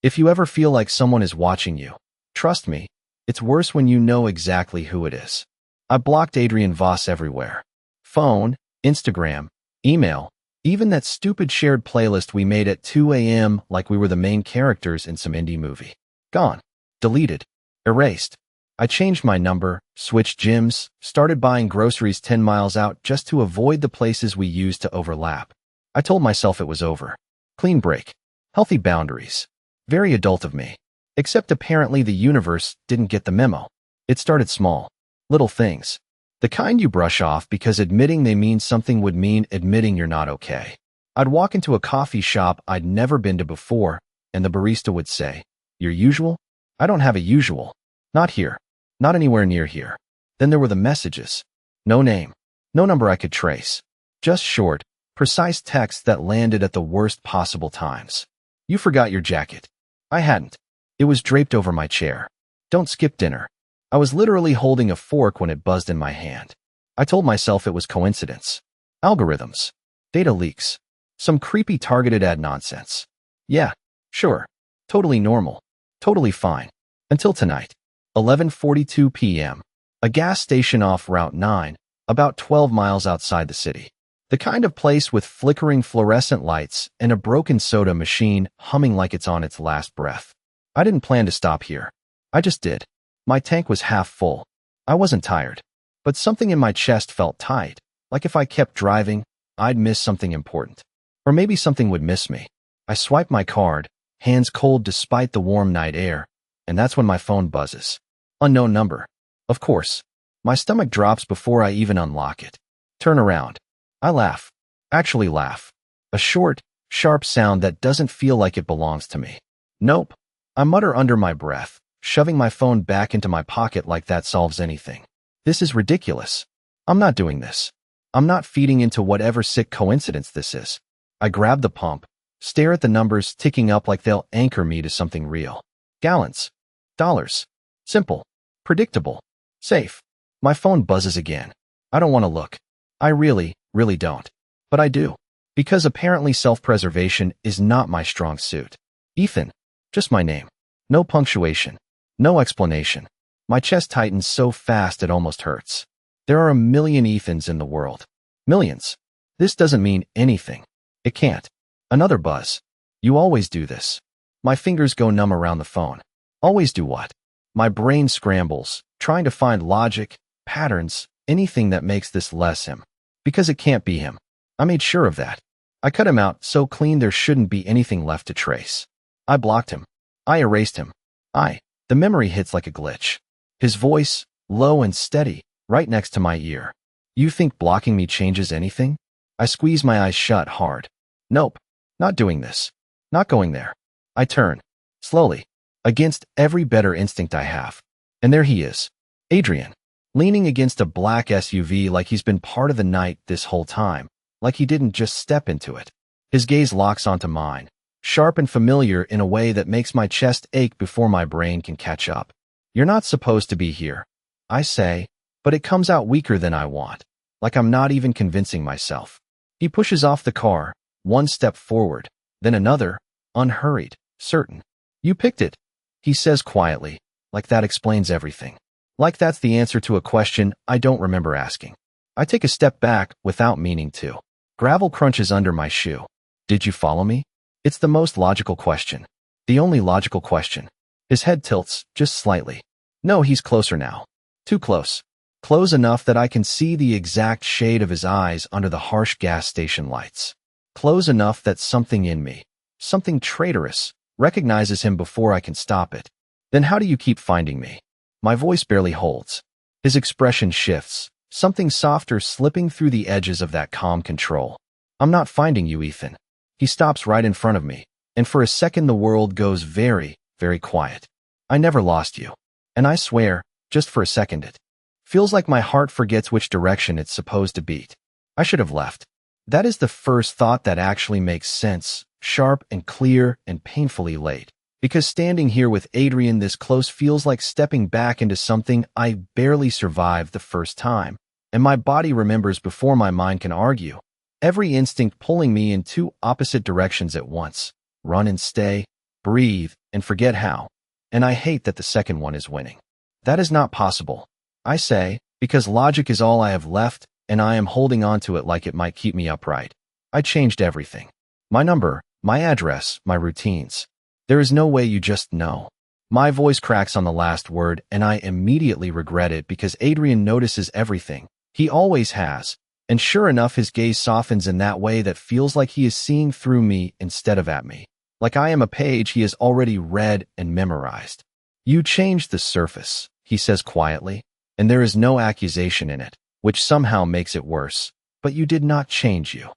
If you ever feel like someone is watching you, trust me, it's worse when you know exactly who it is. I blocked Adrian Voss everywhere. Phone, Instagram, email, even that stupid shared playlist we made at 2 a.m. like we were the main characters in some indie movie. Gone. Deleted. Erased. I changed my number, switched gyms, started buying groceries 10 miles out just to avoid the places we used to overlap. I told myself it was over. Clean break. Healthy boundaries. Very adult of me. Except apparently the universe didn't get the memo. It started small. Little things. The kind you brush off because admitting they mean something would mean admitting you're not okay. I'd walk into a coffee shop I'd never been to before, and the barista would say, "Your usual?" I don't have a usual. Not here. Not anywhere near here. Then there were the messages. No name. No number I could trace. Just short, precise texts that landed at the worst possible times. "You forgot your jacket." I hadn't. It was draped over my chair. "Don't skip dinner." I was literally holding a fork when it buzzed in my hand. I told myself it was coincidence. Algorithms. Data leaks. Some creepy targeted ad nonsense. Yeah, sure. Totally normal. Totally fine. Until tonight. 11:42 p.m. A gas station off Route 9, about 12 miles outside the city. The kind of place with flickering fluorescent lights and a broken soda machine humming like it's on its last breath. I didn't plan to stop here. I just did. My tank was half full. I wasn't tired. But something in my chest felt tight, like if I kept driving, I'd miss something important. Or maybe something would miss me. I swiped my card, hands cold despite the warm night air, and that's when my phone buzzes. Unknown number. Of course. My stomach drops before I even unlock it. Turn around. I laugh. Actually laugh. A short, sharp sound that doesn't feel like it belongs to me. Nope. I mutter under my breath, shoving my phone back into my pocket like that solves anything. This is ridiculous. I'm not doing this. I'm not feeding into whatever sick coincidence this is. I grab the pump, stare at the numbers ticking up like they'll anchor me to something real. Gallons. Dollars. Simple. Predictable. Safe. My phone buzzes again. I don't want to look. I really don't. But I do. Because apparently self-preservation is not my strong suit. Ethan. Just my name. No punctuation. No explanation. My chest tightens so fast it almost hurts. There are a million Ethans in the world. Millions. This doesn't mean anything. It can't. Another buzz. You always do this. My fingers go numb around the phone. Always do what? My brain scrambles, trying to find logic, patterns, anything that makes this less him. Because it can't be him. I made sure of that. I cut him out so clean there shouldn't be anything left to trace. I blocked him. I erased him. The memory hits like a glitch. His voice, low and steady, right next to my ear. "You think blocking me changes anything?" I squeeze my eyes shut hard. Nope. Not doing this. Not going there. I turn. Slowly. Against every better instinct I have. And there he is. Adrian. Leaning against a black SUV like he's been part of the night this whole time. Like he didn't just step into it. His gaze locks onto mine. Sharp and familiar in a way that makes my chest ache before my brain can catch up. "You're not supposed to be here," I say, but it comes out weaker than I want, like I'm not even convincing myself. He pushes off the car, one step forward, then another, unhurried, certain. "You picked it," he says quietly, like that explains everything. Like that's the answer to a question I don't remember asking. I take a step back without meaning to. Gravel crunches under my shoe. "Did you follow me?" It's the most logical question. The only logical question. His head tilts, just slightly. No, he's closer now. Too close. Close enough that I can see the exact shade of his eyes under the harsh gas station lights. Close enough that something in me, something traitorous, recognizes him before I can stop it. "Then how do you keep finding me?" My voice barely holds. His expression shifts, something softer slipping through the edges of that calm control. "I'm not finding you, Ethan." He stops right in front of me, and for a second the world goes very, very quiet. "I never lost you. And I swear, just for a second it feels like my heart forgets which direction it's supposed to beat. I should have left." That is the first thought that actually makes sense, sharp and clear and painfully late. Because standing here with Adrian this close feels like stepping back into something I barely survived the first time, and my body remembers before my mind can argue. Every instinct pulling me in two opposite directions at once. Run and stay, breathe and forget how. And I hate that the second one is winning. That is not possible, I say, because logic is all I have left, and I am holding on to it like it might keep me upright. I changed everything. My number, my address, my routines. There is no way you just know. My voice cracks on the last word, and I immediately regret it because Adrian notices everything. He always has. And sure enough, his gaze softens in that way that feels like he is seeing through me instead of at me. Like I am a page he has already read and memorized. You changed the surface, he says quietly, and there is no accusation in it, which somehow makes it worse. But you did not change you.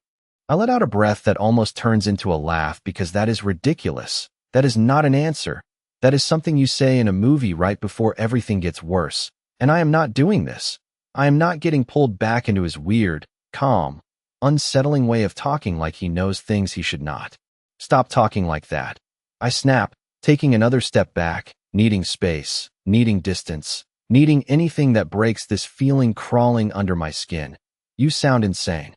I let out a breath that almost turns into a laugh because that is ridiculous. That is not an answer. That is something you say in a movie right before everything gets worse. And I am not doing this. I am not getting pulled back into his weird, calm, unsettling way of talking like he knows things he should not. Stop talking like that. I snap, taking another step back, needing space, needing distance, needing anything that breaks this feeling crawling under my skin. You sound insane.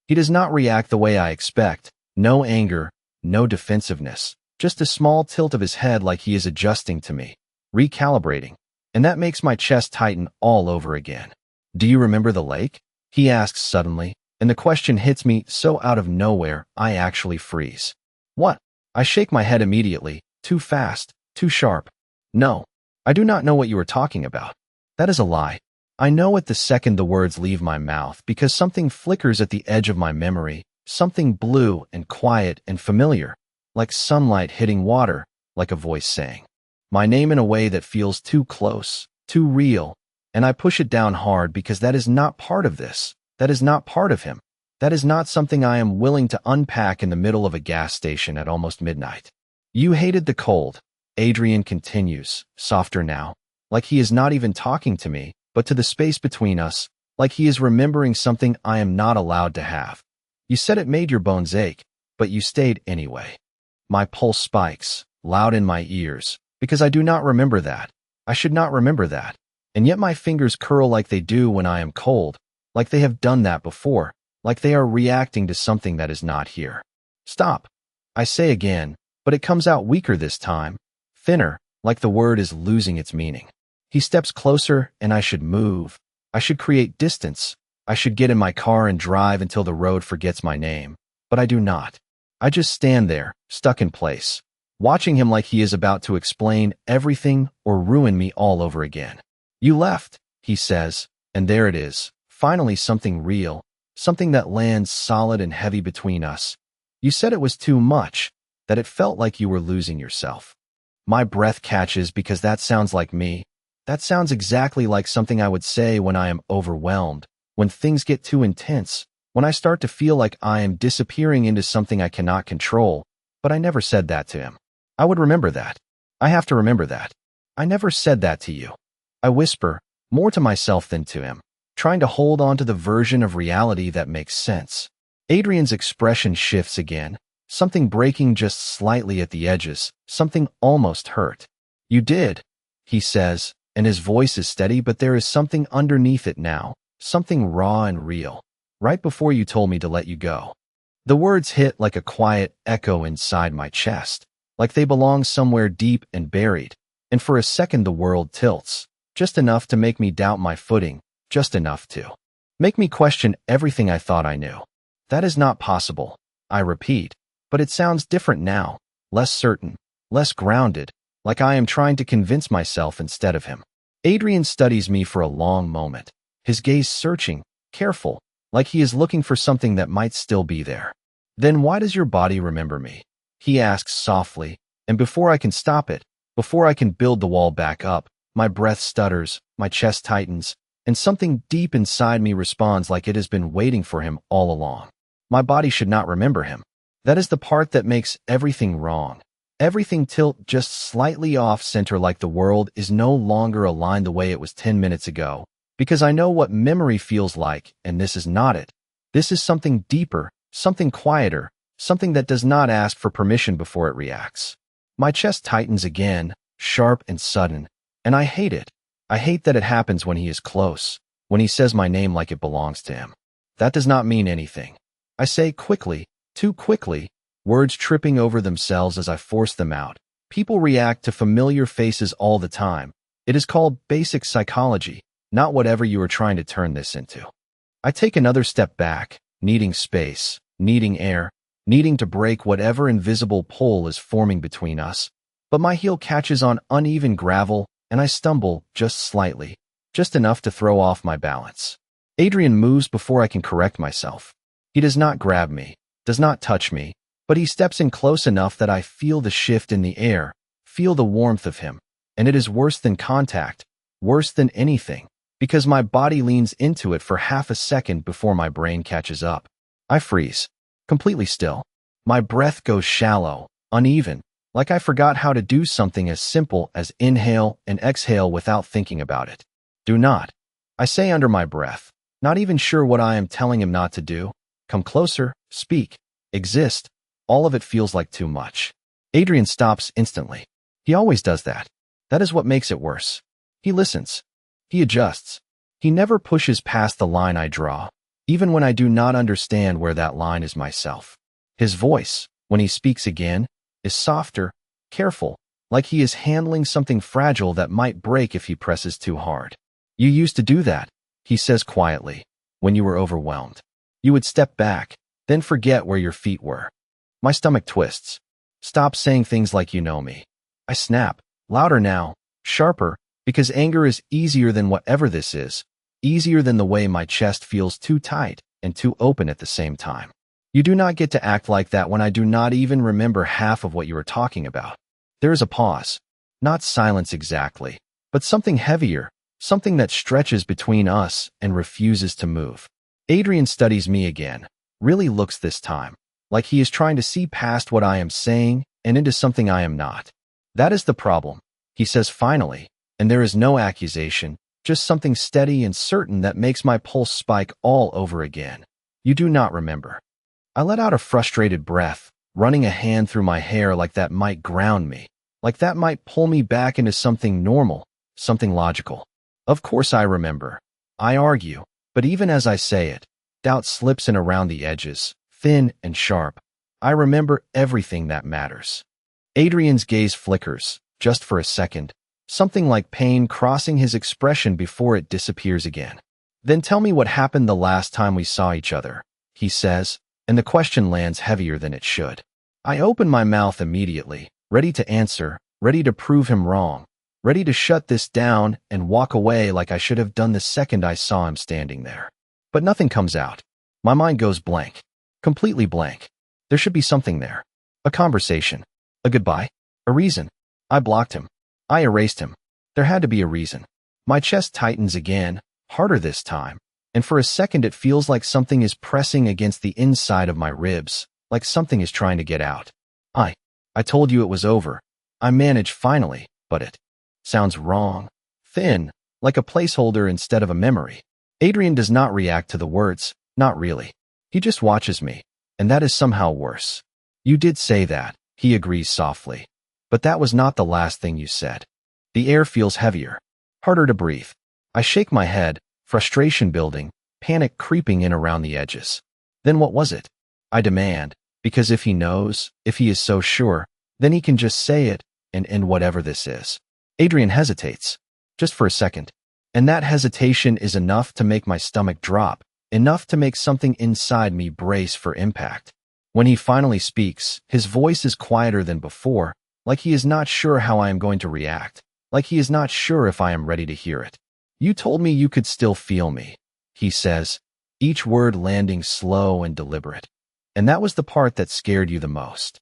He does not react the way I expect. No anger, no defensiveness. Just a small tilt of his head like he is adjusting to me, recalibrating, and that makes my chest tighten all over again. Do you remember the lake? He asks suddenly, and the question hits me so out of nowhere, I actually freeze. What? I shake my head immediately, too fast, too sharp. No, I do not know what you are talking about. That is a lie. I know it the second the words leave my mouth because something flickers at the edge of my memory, something blue and quiet and familiar. Like sunlight hitting water, like a voice saying my name in a way that feels too close, too real, and I push it down hard because that is not part of this. That is not part of him. That is not something I am willing to unpack in the middle of a gas station at almost midnight. You hated the cold, Adrian continues, softer now, like he is not even talking to me, but to the space between us, like he is remembering something I am not allowed to have. You said it made your bones ache, but you stayed anyway. My pulse spikes, loud in my ears, because I do not remember that. I should not remember that. And yet my fingers curl like they do when I am cold, like they have done that before, like they are reacting to something that is not here. Stop, I say again, but it comes out weaker this time, thinner, like the word is losing its meaning. He steps closer, and I should move. I should create distance. I should get in my car and drive until the road forgets my name. But I do not. I just stand there, stuck in place, watching him like he is about to explain everything or ruin me all over again. You left, he says, and there it is, finally something real, something that lands solid and heavy between us. You said it was too much, that it felt like you were losing yourself. My breath catches because that sounds like me. That sounds exactly like something I would say when I am overwhelmed, when things get too intense, when I start to feel like I am disappearing into something I cannot control. But I never said that to him. I would remember that. I have to remember that. I never said that to you. I whisper, more to myself than to him, trying to hold on to the version of reality that makes sense. Adrian's expression shifts again, something breaking just slightly at the edges, something almost hurt. You did, he says, and his voice is steady, but there is something underneath it now, something raw and real. Right before you told me to let you go. The words hit like a quiet echo inside my chest, like they belong somewhere deep and buried, and for a second the world tilts, just enough to make me doubt my footing, just enough to make me question everything I thought I knew. That is not possible, I repeat, but it sounds different now, less certain, less grounded, like I am trying to convince myself instead of him. Adrian studies me for a long moment, his gaze searching, careful, like he is looking for something that might still be there. Then why does your body remember me? He asks softly, and before I can stop it, before I can build the wall back up, my breath stutters, my chest tightens, and something deep inside me responds like it has been waiting for him all along. My body should not remember him. That is the part that makes everything wrong. Everything tilt just slightly off center like the world is no longer aligned the way it was 10 minutes ago. Because I know what memory feels like, and this is not it. This is something deeper, something quieter, something that does not ask for permission before it reacts. My chest tightens again, sharp and sudden, and I hate it. I hate that it happens when he is close, when he says my name like it belongs to him. That does not mean anything. I say quickly, too quickly, words tripping over themselves as I force them out, People react to familiar faces all the time. It is called basic psychology, not whatever you are trying to turn this into. I take another step back, needing space, needing air, needing to break whatever invisible pull is forming between us. But my heel catches on uneven gravel, and I stumble just slightly, just enough to throw off my balance. Adrian moves before I can correct myself. He does not grab me, does not touch me, but he steps in close enough that I feel the shift in the air, feel the warmth of him. And it is worse than contact, worse than anything, because my body leans into it for half a second before my brain catches up. I freeze, completely still. My breath goes shallow, uneven, like I forgot how to do something as simple as inhale and exhale without thinking about it. Do not, I say under my breath, not even sure what I am telling him not to do. Come closer, speak, exist. All of it feels like too much. Adrian stops instantly. He always does that. That is what makes it worse. He listens. He adjusts. He never pushes past the line I draw, even when I do not understand where that line is myself. His voice, when he speaks again, is softer, careful, like he is handling something fragile that might break if he presses too hard. You used to do that, he says quietly, when you were overwhelmed. You would step back, then forget where your feet were. My stomach twists. Stop saying things like you know me. I snap, louder now, sharper, because anger is easier than whatever this is, easier than the way my chest feels too tight and too open at the same time. You do not get to act like that when I do not even remember half of what you are talking about. There is a pause. Not silence exactly, but something heavier, something that stretches between us and refuses to move. Adrian studies me again, really looks this time, like he is trying to see past what I am saying and into something I am not. That is the problem, he says finally, and there is no accusation, just something steady and certain that makes my pulse spike all over again. You do not remember. I let out a frustrated breath, running a hand through my hair like that might ground me, like that might pull me back into something normal, something logical. Of course I remember. I argue, but even as I say it, doubt slips in around the edges, thin and sharp. I remember everything that matters. Adrian's gaze flickers, just for a second, something like pain crossing his expression before it disappears again. Then tell me what happened the last time we saw each other, he says, and the question lands heavier than it should. I open my mouth immediately, ready to answer, ready to prove him wrong, ready to shut this down and walk away like I should have done the second I saw him standing there. But nothing comes out. My mind goes blank, completely blank. There should be something there. A conversation, a goodbye, a reason. I blocked him. I erased him. There had to be a reason. My chest tightens again, harder this time, and for a second it feels like something is pressing against the inside of my ribs, like something is trying to get out. I told you it was over. I managed finally, but it sounds wrong, thin, like a placeholder instead of a memory. Adrian does not react to the words, not really. He just watches me, and that is somehow worse. You did say that, he agrees softly. But that was not the last thing you said. The air feels heavier, harder to breathe. I shake my head, frustration building, panic creeping in around the edges. Then what was it? I demand, because if he knows, if he is so sure, then he can just say it and end whatever this is. Adrian hesitates, just for a second, and that hesitation is enough to make my stomach drop, enough to make something inside me brace for impact. When he finally speaks, his voice is quieter than before, like he is not sure how I am going to react, like he is not sure if I am ready to hear it. You told me you could still feel me, he says, each word landing slow and deliberate. And that was the part that scared you the most.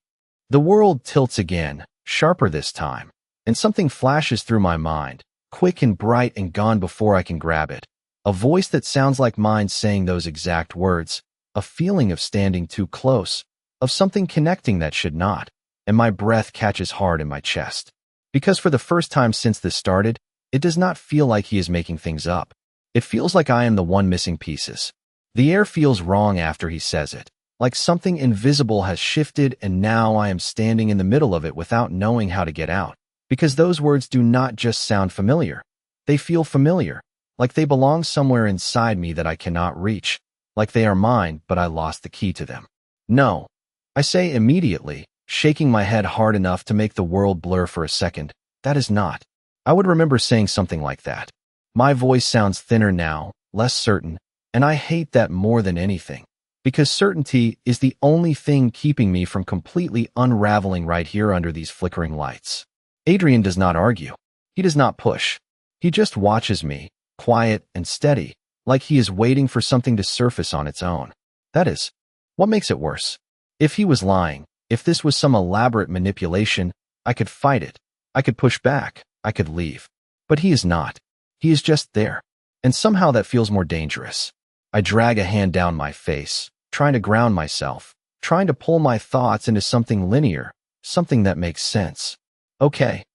The world tilts again, sharper this time, and something flashes through my mind, quick and bright and gone before I can grab it. A voice that sounds like mine saying those exact words, a feeling of standing too close, of something connecting that should not, and my breath catches hard in my chest. Because for the first time since this started, it does not feel like he is making things up. It feels like I am the one missing pieces. The air feels wrong after he says it, like something invisible has shifted and now I am standing in the middle of it without knowing how to get out. Because those words do not just sound familiar. They feel familiar, like they belong somewhere inside me that I cannot reach, like they are mine but I lost the key to them. No, I say immediately, shaking my head hard enough to make the world blur for a second. That is not. I would remember saying something like that. My voice sounds thinner now, less certain, and I hate that more than anything. Because certainty is the only thing keeping me from completely unraveling right here under these flickering lights. Adrian does not argue. He does not push. He just watches me, quiet and steady, like he is waiting for something to surface on its own. That is what makes it worse. If he was lying, if this was some elaborate manipulation, I could fight it. I could push back. I could leave. But he is not. He is just there. And somehow that feels more dangerous. I drag a hand down my face, trying to ground myself, trying to pull my thoughts into something linear, something that makes sense. Okay,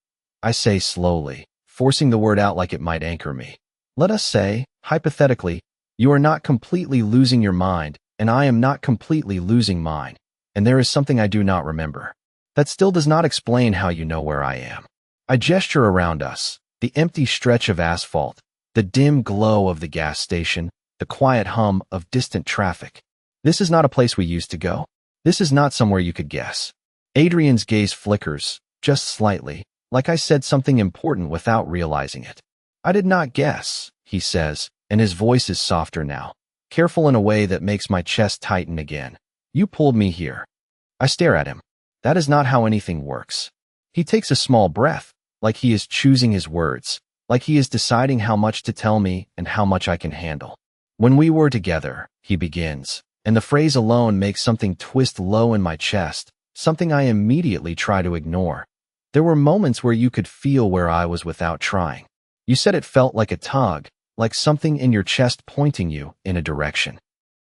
I say slowly, forcing the word out like it might anchor me. Let us say, hypothetically, you are not completely losing your mind, and I am not completely losing mine, and there is something I do not remember. That still does not explain how you know where I am. I gesture around us, the empty stretch of asphalt, the dim glow of the gas station, the quiet hum of distant traffic. This is not a place we used to go. This is not somewhere you could guess. Adrian's gaze flickers, just slightly, like I said something important without realizing it. I did not guess, he says, and his voice is softer now, careful in a way that makes my chest tighten again. You pulled me here. I stare at him. That is not how anything works. He takes a small breath, like he is choosing his words, like he is deciding how much to tell me and how much I can handle. When we were together, he begins, and the phrase alone makes something twist low in my chest, something I immediately try to ignore. There were moments where you could feel where I was without trying. You said it felt like a tug, like something in your chest pointing you in a direction.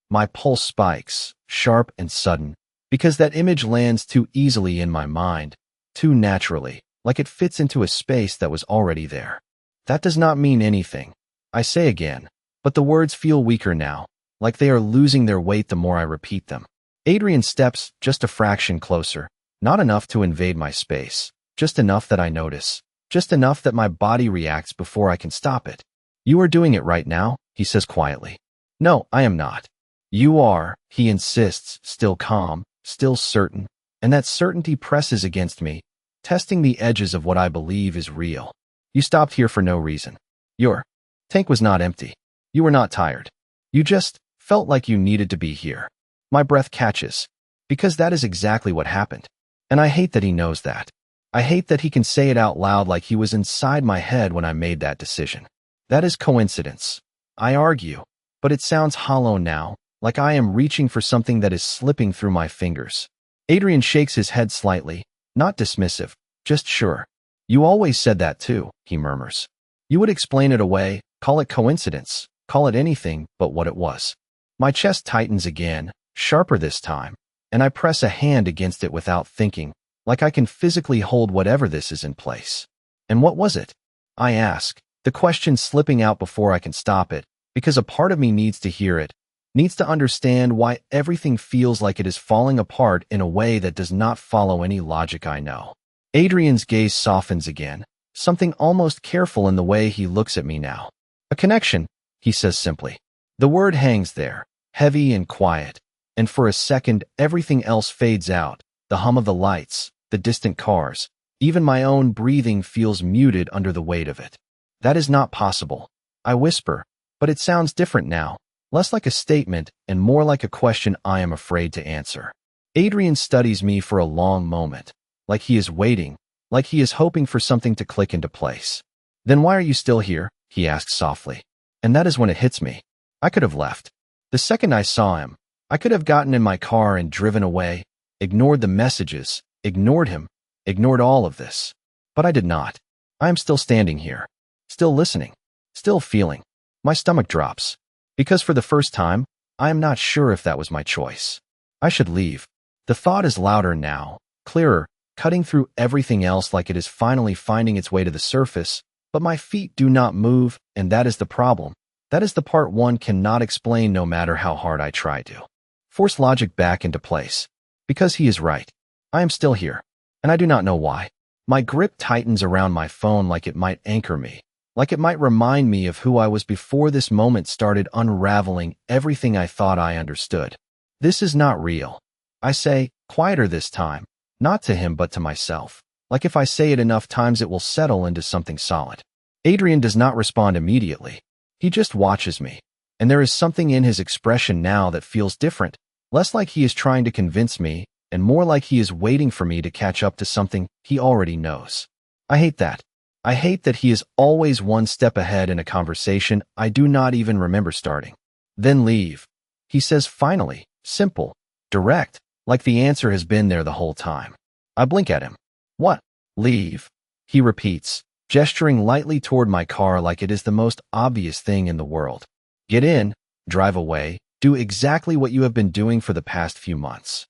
My pulse spikes, sharp and sudden, because that image lands too easily in my mind, too naturally, like it fits into a space that was already there. That does not mean anything, I say again, but the words feel weaker now, like they are losing their weight the more I repeat them. Adrian steps just a fraction closer, not enough to invade my space, just enough that I notice, just enough that my body reacts before I can stop it. You are doing it right now, he says quietly. No, I am not. You are, he insists, still calm, still certain, and that certainty presses against me, testing the edges of what I believe is real. You stopped here for no reason. Your tank was not empty. You were not tired. You just felt like you needed to be here. My breath catches, because that is exactly what happened. And I hate that he knows that. I hate that he can say it out loud like he was inside my head when I made that decision. That is coincidence. I argue, but it sounds hollow now, like I am reaching for something that is slipping through my fingers. Adrian shakes his head slightly, not dismissive, just sure. You always said that too, he murmurs. You would explain it away, call it coincidence, call it anything but what it was. My chest tightens again, sharper this time, and I press a hand against it without thinking, like I can physically hold whatever this is in place. And what was it? I ask, the question slipping out before I can stop it, because a part of me needs to hear it, needs to understand why everything feels like it is falling apart in a way that does not follow any logic I know. Adrian's gaze softens again, something almost careful in the way he looks at me now. A connection, he says simply. The word hangs there, heavy and quiet, and for a second everything else fades out, the hum of the lights, the distant cars, even my own breathing feels muted under the weight of it. That is not possible, I whisper, but it sounds different now, less like a statement and more like a question I am afraid to answer. Adrian studies me for a long moment, like he is waiting, like he is hoping for something to click into place. Then why are you still here? He asks softly. And that is when it hits me. I could have left. The second I saw him, I could have gotten in my car and driven away, ignored the messages, ignored him, ignored all of this. But I did not. I am still standing here, still listening, still feeling. My stomach drops. Because for the first time, I am not sure if that was my choice. I should leave. The thought is louder now, clearer, cutting through everything else like it is finally finding its way to the surface, but my feet do not move, and that is the problem. That is the part one cannot explain no matter how hard I try to. Force logic back into place. Because he is right. I am still here, and I do not know why. My grip tightens around my phone like it might anchor me, like it might remind me of who I was before this moment started unraveling everything I thought I understood. This is not real. I say, quieter this time, Not to him, but to myself. Like if I say it enough times, it will settle into something solid. Adrian does not respond immediately. He just watches me. And there is something in his expression now that feels different, less like he is trying to convince me, and more like he is waiting for me to catch up to something he already knows. I hate that. I hate that he is always one step ahead in a conversation I do not even remember starting. Then leave. He says finally, simple, direct, like the answer has been there the whole time. I blink at him. What? Leave. He repeats, gesturing lightly toward my car like it is the most obvious thing in the world. Get in, drive away, do exactly what you have been doing for the past few months.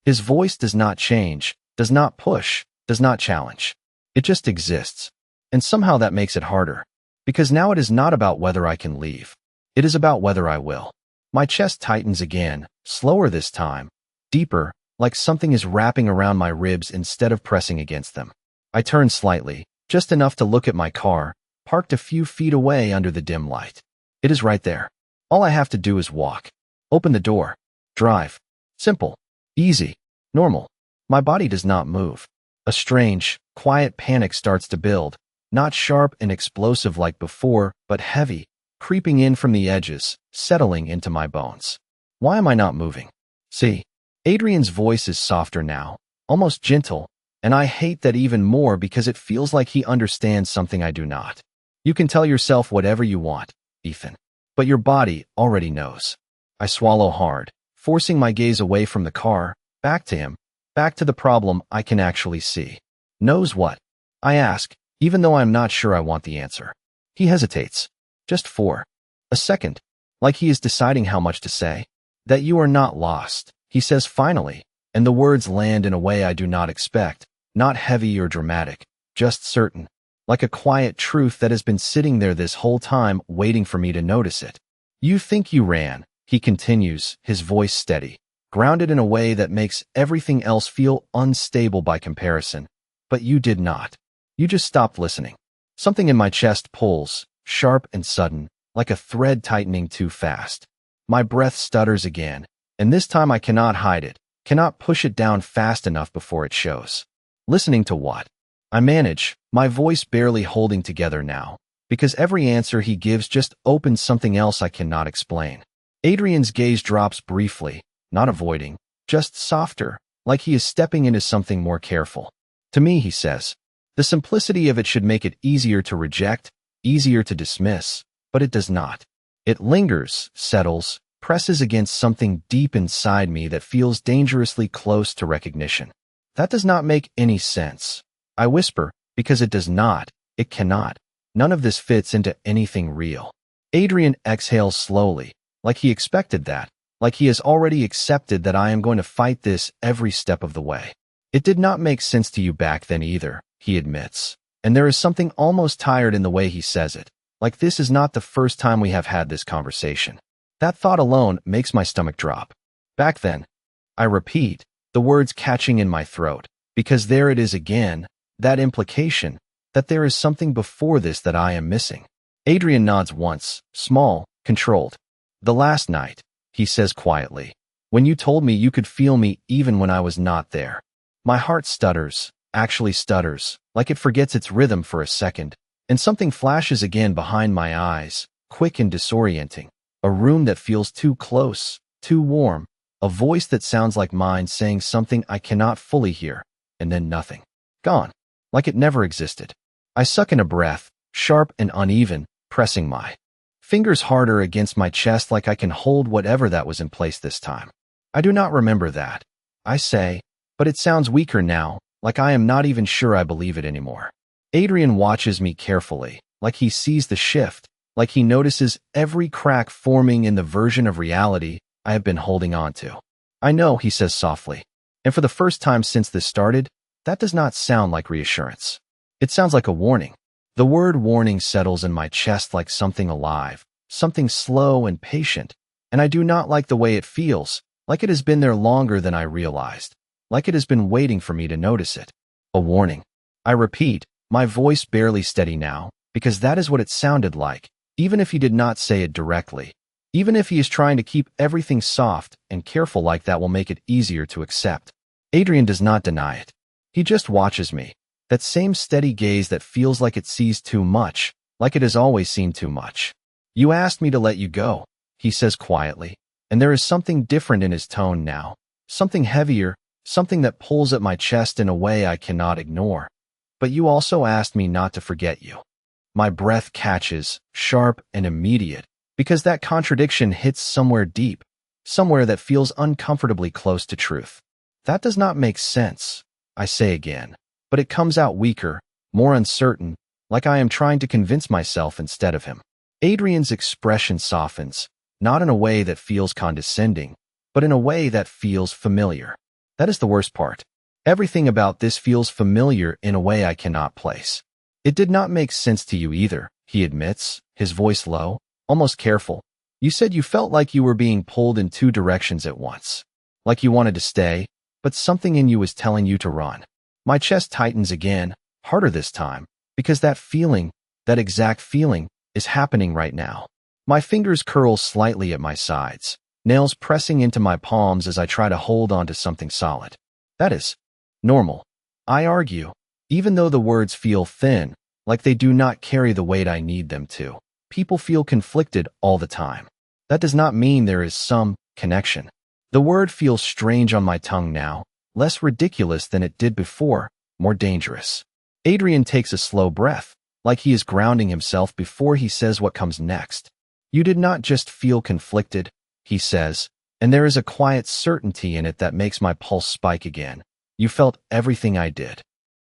His voice does not change, does not push, does not challenge. It just exists. And somehow that makes it harder. Because now it is not about whether I can leave. It is about whether I will. My chest tightens again, slower this time, deeper, like something is wrapping around my ribs instead of pressing against them. I turn slightly, just enough to look at my car, parked a few feet away under the dim light. It is right there. All I have to do is walk. Open the door. Drive. Simple. Easy. Normal. My body does not move. A strange, quiet panic starts to build, not sharp and explosive like before, but heavy, creeping in from the edges, settling into my bones. Why am I not moving? See, Adrian's voice is softer now, almost gentle, and I hate that even more because it feels like he understands something I do not. You can tell yourself whatever you want, Ethan, but your body already knows. I swallow hard, forcing my gaze away from the car, back to him, back to the problem I can actually see. Knows what? I ask, even though I'm not sure I want the answer. He hesitates. Just for a second, like he is deciding how much to say. That you are not lost, he says finally, and the words land in a way I do not expect, not heavy or dramatic, just certain, like a quiet truth that has been sitting there this whole time waiting for me to notice it. You think you ran, he continues, his voice steady, grounded in a way that makes everything else feel unstable by comparison, but you did not. You just stopped listening. Something in my chest pulls, sharp and sudden, like a thread tightening too fast. My breath stutters again, and this time I cannot hide it, cannot push it down fast enough before it shows. Listening to what? I manage, my voice barely holding together now, because every answer he gives just opens something else I cannot explain. Adrian's gaze drops briefly, not avoiding, just softer, like he is stepping into something more careful. To me, he says, the simplicity of it should make it easier to reject, easier to dismiss, but it does not. It lingers, settles, presses against something deep inside me that feels dangerously close to recognition. That does not make any sense. I whisper, because it does not, it cannot. None of this fits into anything real. Adrian exhales slowly, like he expected that, like he has already accepted that I am going to fight this every step of the way. It did not make sense to you back then either, he admits. And there is something almost tired in the way he says it, like this is not the first time we have had this conversation. That thought alone makes my stomach drop. Back then, I repeat, the words catching in my throat, because there it is again, that implication, that there is something before this that I am missing. Adrian nods once, small, controlled. The last night, he says quietly, when you told me you could feel me even when I was not there. My heart stutters, actually stutters, like it forgets its rhythm for a second, and something flashes again behind my eyes, quick and disorienting. A room that feels too close, too warm, a voice that sounds like mine saying something I cannot fully hear, and then nothing. Gone. Like it never existed. I suck in a breath, sharp and uneven, pressing my fingers harder against my chest like I can hold whatever that was in place this time. I do not remember that, I say, but it sounds weaker now, like I am not even sure I believe it anymore. Adrian watches me carefully, like he sees the shift, like he notices every crack forming in the version of reality I have been holding on to. I know, he says softly, and for the first time since this started, that does not sound like reassurance. It sounds like a warning. The word warning settles in my chest like something alive, something slow and patient, and I do not like the way it feels, like it has been there longer than I realized, like it has been waiting for me to notice it. A warning. I repeat, my voice barely steady now, because that is what it sounded like, even if he did not say it directly. Even if he is trying to keep everything soft and careful like that will make it easier to accept. Adrian does not deny it. He just watches me. That same steady gaze that feels like it sees too much, like it has always seen too much. You asked me to let you go, he says quietly, and there is something different in his tone now. Something heavier, something that pulls at my chest in a way I cannot ignore. But you also asked me not to forget you. My breath catches, sharp and immediate, because that contradiction hits somewhere deep, somewhere that feels uncomfortably close to truth. That does not make sense, I say again, but it comes out weaker, more uncertain, like I am trying to convince myself instead of him. Adrian's expression softens, not in a way that feels condescending, but in a way that feels familiar. That is the worst part. Everything about this feels familiar in a way I cannot place. It did not make sense to you either, he admits, his voice low, almost careful. You said you felt like you were being pulled in two directions at once. Like you wanted to stay, but something in you was telling you to run. My chest tightens again, harder this time, because that feeling, that exact feeling, is happening right now. My fingers curl slightly at my sides, nails pressing into my palms as I try to hold on to something solid. That is normal, I argue, even though the words feel thin, like they do not carry the weight I need them to. People feel conflicted all the time. That does not mean there is some connection. The word feels strange on my tongue now, less ridiculous than it did before, more dangerous. Adrian takes a slow breath, like he is grounding himself before he says what comes next. You did not just feel conflicted, he says, and there is a quiet certainty in it that makes my pulse spike again. You felt everything I did.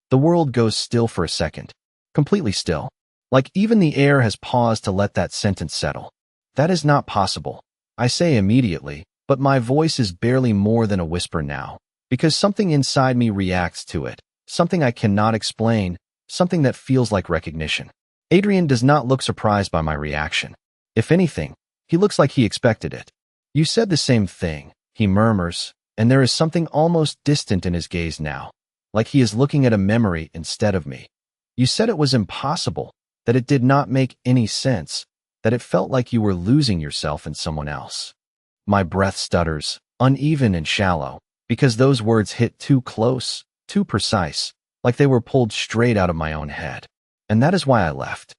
The world goes still for a second, completely still, like even the air has paused to let that sentence settle. That is not possible, I say immediately, but my voice is barely more than a whisper now, because something inside me reacts to it, something I cannot explain, something that feels like recognition. Adrian does not look surprised by my reaction. If anything, he looks like he expected it. You said the same thing, he murmurs, and there is something almost distant in his gaze now, like he is looking at a memory instead of me. You said it was impossible, that it did not make any sense, that it felt like you were losing yourself in someone else. My breath stutters, uneven and shallow, because those words hit too close, too precise, like they were pulled straight out of my own head. And that is why I left.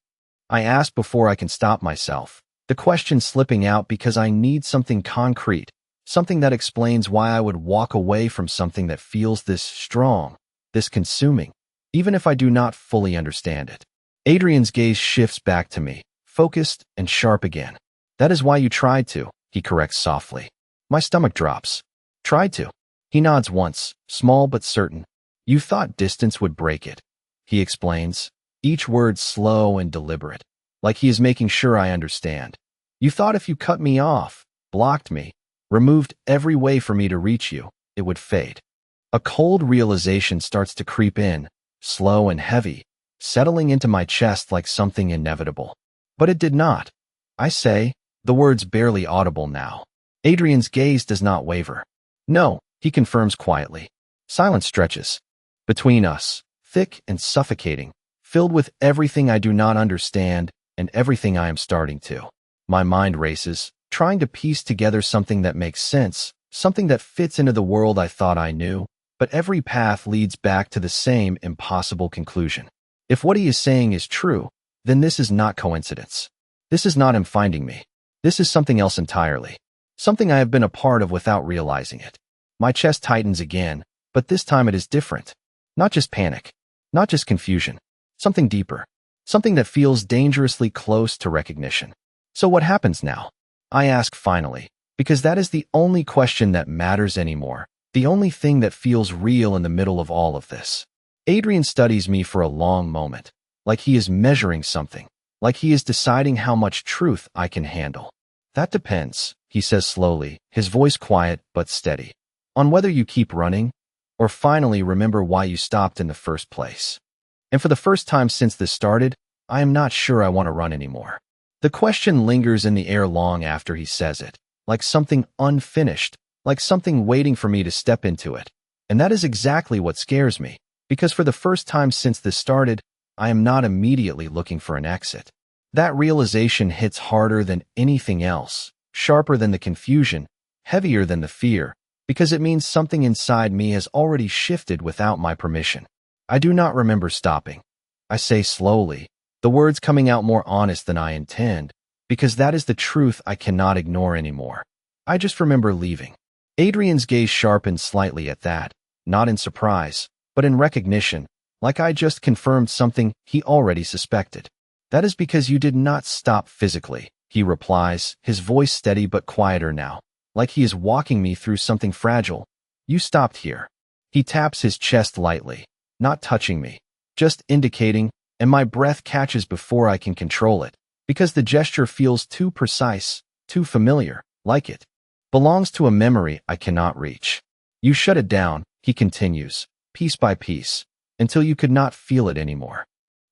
I ask before I can stop myself, the question slipping out because I need something concrete, something that explains why I would walk away from something that feels this strong, this consuming, even if I do not fully understand it. Adrian's gaze shifts back to me, focused and sharp again. That is why you tried to, he corrects softly. My stomach drops. Tried to. He nods once, small but certain. You thought distance would break it, he explains, each word slow and deliberate, like he is making sure I understand. You thought if you cut me off, blocked me, removed every way for me to reach you, it would fade. A cold realization starts to creep in, slow and heavy, settling into my chest like something inevitable. But it did not. I say, the words barely audible now. Adrian's gaze does not waver. No, he confirms quietly. Silence stretches between us, thick and suffocating, filled with everything I do not understand and everything I am starting to. My mind races, trying to piece together something that makes sense, something that fits into the world I thought I knew, but every path leads back to the same impossible conclusion. If what he is saying is true, then this is not coincidence. This is not him finding me. This is something else entirely. Something I have been a part of without realizing it. My chest tightens again, but this time it is different. Not just panic. Not just confusion. Something deeper. Something that feels dangerously close to recognition. So what happens now? I ask finally, because that is the only question that matters anymore. The only thing that feels real in the middle of all of this. Adrian studies me for a long moment, like he is measuring something, like he is deciding how much truth I can handle. That depends, he says slowly, his voice quiet but steady, on whether you keep running or finally remember why you stopped in the first place. And for the first time since this started, I am not sure I want to run anymore. The question lingers in the air long after he says it, like something unfinished, like something waiting for me to step into it. And that is exactly what scares me, because for the first time since this started, I am not immediately looking for an exit. That realization hits harder than anything else, sharper than the confusion, heavier than the fear, because it means something inside me has already shifted without my permission. I do not remember stopping. I say slowly, the words coming out more honest than I intend, because that is the truth I cannot ignore anymore. I just remember leaving. Adrian's gaze sharpened slightly at that, not in surprise, but in recognition, like I just confirmed something he already suspected. That is because you did not stop physically, he replies, his voice steady but quieter now, like he is walking me through something fragile. You stopped here. He taps his chest lightly, not touching me, just indicating, and my breath catches before I can control it, because the gesture feels too precise, too familiar, like it belongs to a memory I cannot reach. You shut it down, he continues, piece by piece, until you could not feel it anymore.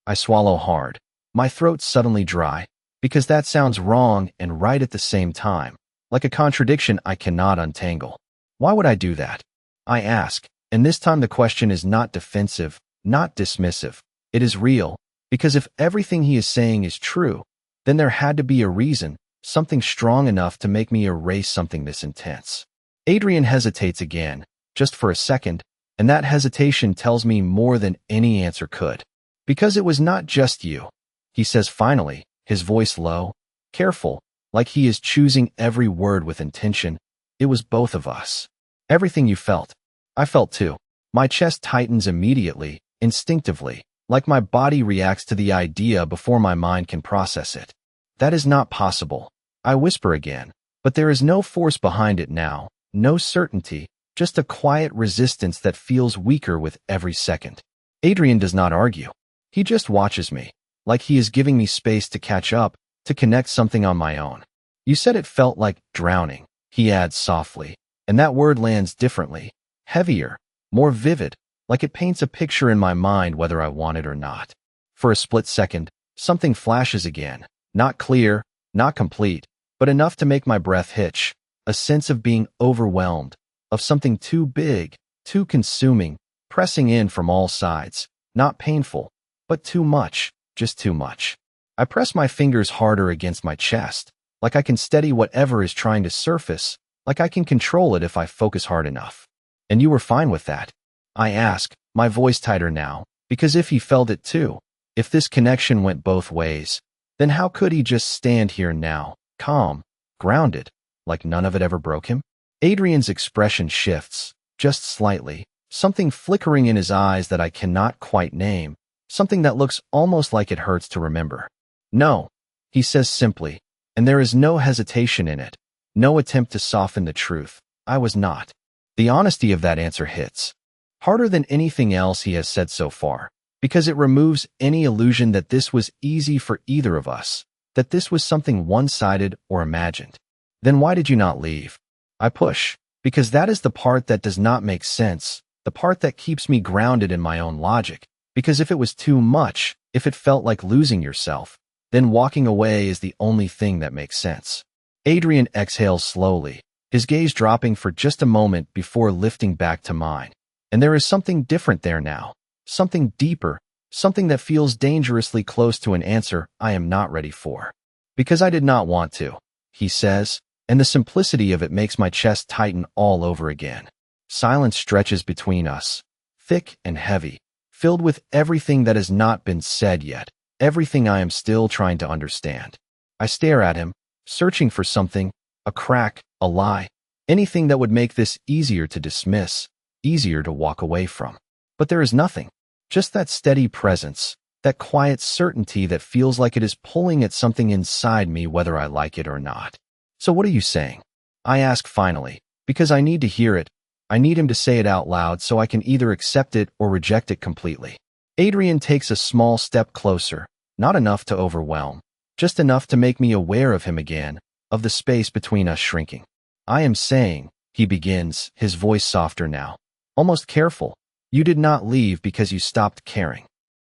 I swallow hard, my throat suddenly dry, because that sounds wrong and right at the same time, like a contradiction I cannot untangle. Why would I do that? I ask, and this time the question is not defensive, not dismissive. It is real, because if everything he is saying is true, then there had to be a reason, something strong enough to make me erase something this intense. Adrian hesitates again, just for a second, and that hesitation tells me more than any answer could. Because it was not just you, he says finally, his voice low, careful, like he is choosing every word with intention. It was both of us. Everything you felt, I felt too. My chest tightens immediately, instinctively, like my body reacts to the idea before my mind can process it. That is not possible, I whisper again, but there is no force behind it now, no certainty, just a quiet resistance that feels weaker with every second. Adrian does not argue. He just watches me, like he is giving me space to catch up, to connect something on my own. You said it felt like drowning, he adds softly, and that word lands differently, heavier, more vivid, like it paints a picture in my mind whether I want it or not. For a split second, something flashes again, not clear, not complete, but enough to make my breath hitch, a sense of being overwhelmed, of something too big, too consuming, pressing in from all sides, not painful, but too much, just too much. I press my fingers harder against my chest, like I can steady whatever is trying to surface, like I can control it if I focus hard enough. And you were fine with that? I ask, my voice tighter now, because if he felt it too, if this connection went both ways, then how could he just stand here now, calm, grounded, like none of it ever broke him? Adrian's expression shifts, just slightly, something flickering in his eyes that I cannot quite name, something that looks almost like it hurts to remember. No, he says simply, and there is no hesitation in it, no attempt to soften the truth. I was not. The honesty of that answer hits harder than anything else he has said so far, because it removes any illusion that this was easy for either of us, that this was something one-sided or imagined. Then why did you not leave? I push, because that is the part that does not make sense, the part that keeps me grounded in my own logic, because if it was too much, if it felt like losing yourself, then walking away is the only thing that makes sense. Adrian exhales slowly, his gaze dropping for just a moment before lifting back to mine. And there is something different there now, something deeper, something that feels dangerously close to an answer I am not ready for. Because I did not want to, he says, and the simplicity of it makes my chest tighten all over again. Silence stretches between us, thick and heavy, filled with everything that has not been said yet, everything I am still trying to understand. I stare at him, searching for something, a crack, a lie, anything that would make this easier to dismiss, easier to walk away from. But there is nothing, just that steady presence, that quiet certainty that feels like it is pulling at something inside me whether I like it or not. So what are you saying? I ask finally, because I need to hear it. I need him to say it out loud so I can either accept it or reject it completely. Adrian takes a small step closer, not enough to overwhelm, just enough to make me aware of him again, of the space between us shrinking. I am saying, he begins, his voice softer now, almost careful, you did not leave because you stopped caring.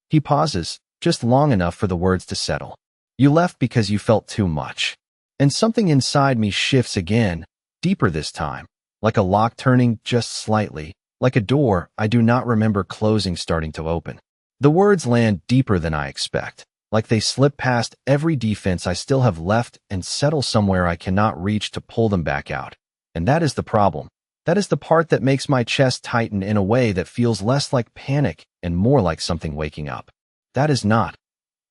He pauses, just long enough for the words to settle. You left because you felt too much. And something inside me shifts again, deeper this time, like a lock turning just slightly, like a door I do not remember closing starting to open. The words land deeper than I expect, like they slip past every defense I still have left and settle somewhere I cannot reach to pull them back out. And that is the problem. That is the part that makes my chest tighten in a way that feels less like panic and more like something waking up. That is not.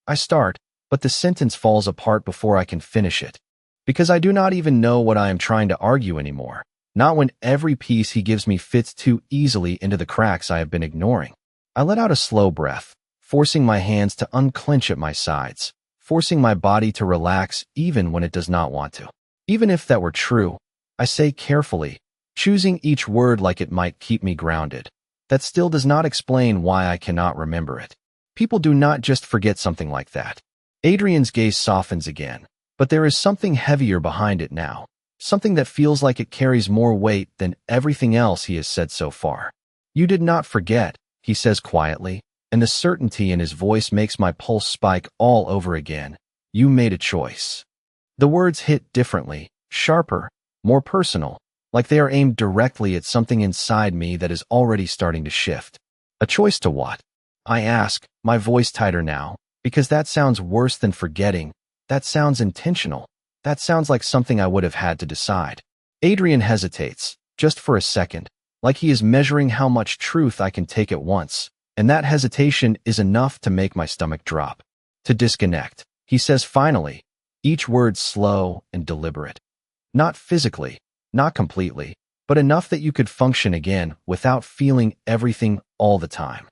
I start, but the sentence falls apart before I can finish it. Because I do not even know what I am trying to argue anymore. Not when every piece he gives me fits too easily into the cracks I have been ignoring. I let out a slow breath, forcing my hands to unclench at my sides, forcing my body to relax even when it does not want to. Even if that were true, I say carefully, choosing each word like it might keep me grounded. That still does not explain why I cannot remember it. People do not just forget something like that. Adrian's gaze softens again, but there is something heavier behind it now. Something that feels like it carries more weight than everything else he has said so far. You did not forget, he says quietly, and the certainty in his voice makes my pulse spike all over again. You made a choice. The words hit differently, sharper, more personal, like they are aimed directly at something inside me that is already starting to shift. A choice to what? I ask, my voice tighter now, because that sounds worse than forgetting. That sounds intentional. That sounds like something I would have had to decide. Adrian hesitates, just for a second, like he is measuring how much truth I can take at once, and that hesitation is enough to make my stomach drop. To disconnect, he says finally, each word slow and deliberate. Not physically, not completely, but enough that you could function again without feeling everything all the time.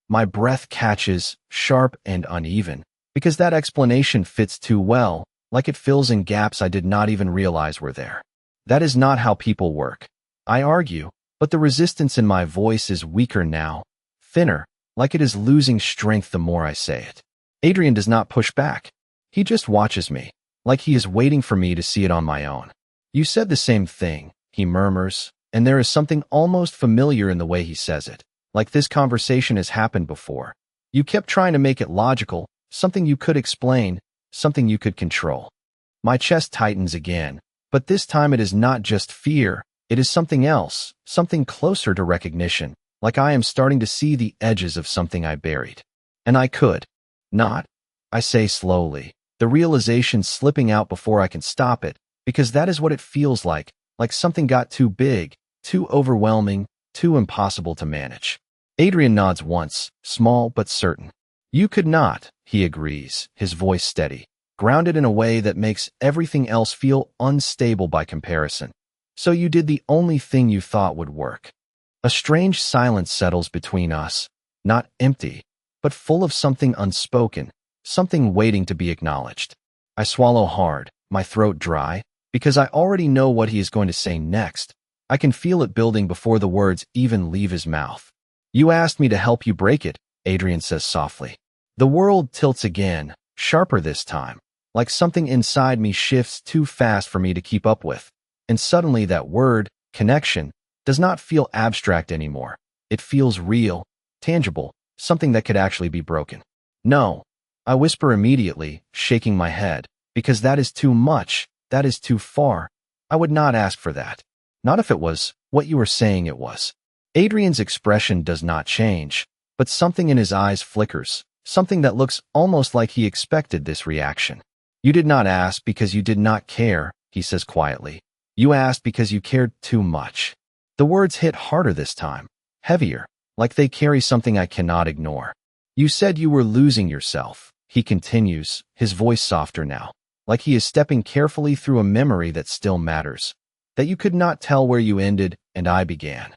My breath catches, sharp and uneven, because that explanation fits too well, like it fills in gaps I did not even realize were there. That is not how people work. I argue, but the resistance in my voice is weaker now, thinner, like it is losing strength the more I say it. Adrian does not push back. He just watches me, like he is waiting for me to see it on my own. You said the same thing, he murmurs, and there is something almost familiar in the way he says it, like this conversation has happened before. You kept trying to make it logical, something you could explain, something you could control. My chest tightens again, but this time it is not just fear, it is something else, something closer to recognition, like I am starting to see the edges of something I buried. And I could not, I say slowly, the realization slipping out before I can stop it, because that is what it feels like something got too big, too overwhelming, too impossible to manage. Adrian nods once, small but certain. You could not, he agrees, his voice steady, grounded in a way that makes everything else feel unstable by comparison. So you did the only thing you thought would work. A strange silence settles between us, not empty, but full of something unspoken, something waiting to be acknowledged. I swallow hard, my throat dry, because I already know what he is going to say next. I can feel it building before the words even leave his mouth. You asked me to help you break it, Adrian says softly. The world tilts again, sharper this time, like something inside me shifts too fast for me to keep up with. And suddenly that word, connection, does not feel abstract anymore. It feels real, tangible, something that could actually be broken. No, I whisper immediately, shaking my head, because that is too much, that is too far. I would not ask for that. Not if it was what you were saying it was. Adrian's expression does not change, but something in his eyes flickers, something that looks almost like he expected this reaction. You did not ask because you did not care, he says quietly. You asked because you cared too much. The words hit harder this time, heavier, like they carry something I cannot ignore. You said you were losing yourself, he continues, his voice softer now, like he is stepping carefully through a memory that still matters. That you could not tell where you ended and I began.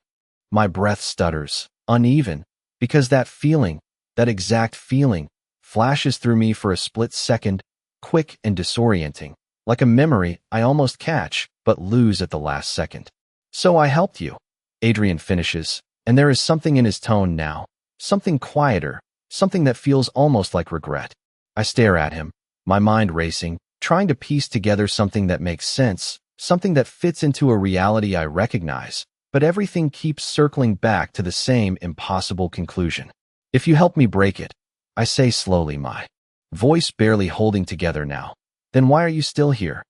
My breath stutters, uneven, because that feeling, that exact feeling, flashes through me for a split second, quick and disorienting, like a memory I almost catch, but lose at the last second. So I helped you, Adrian finishes, and there is something in his tone now, something quieter, something that feels almost like regret. I stare at him, my mind racing, trying to piece together something that makes sense, something that fits into a reality I recognize, but everything keeps circling back to the same impossible conclusion. If you help me break it, I say slowly, my voice barely holding together now, then why are you still here?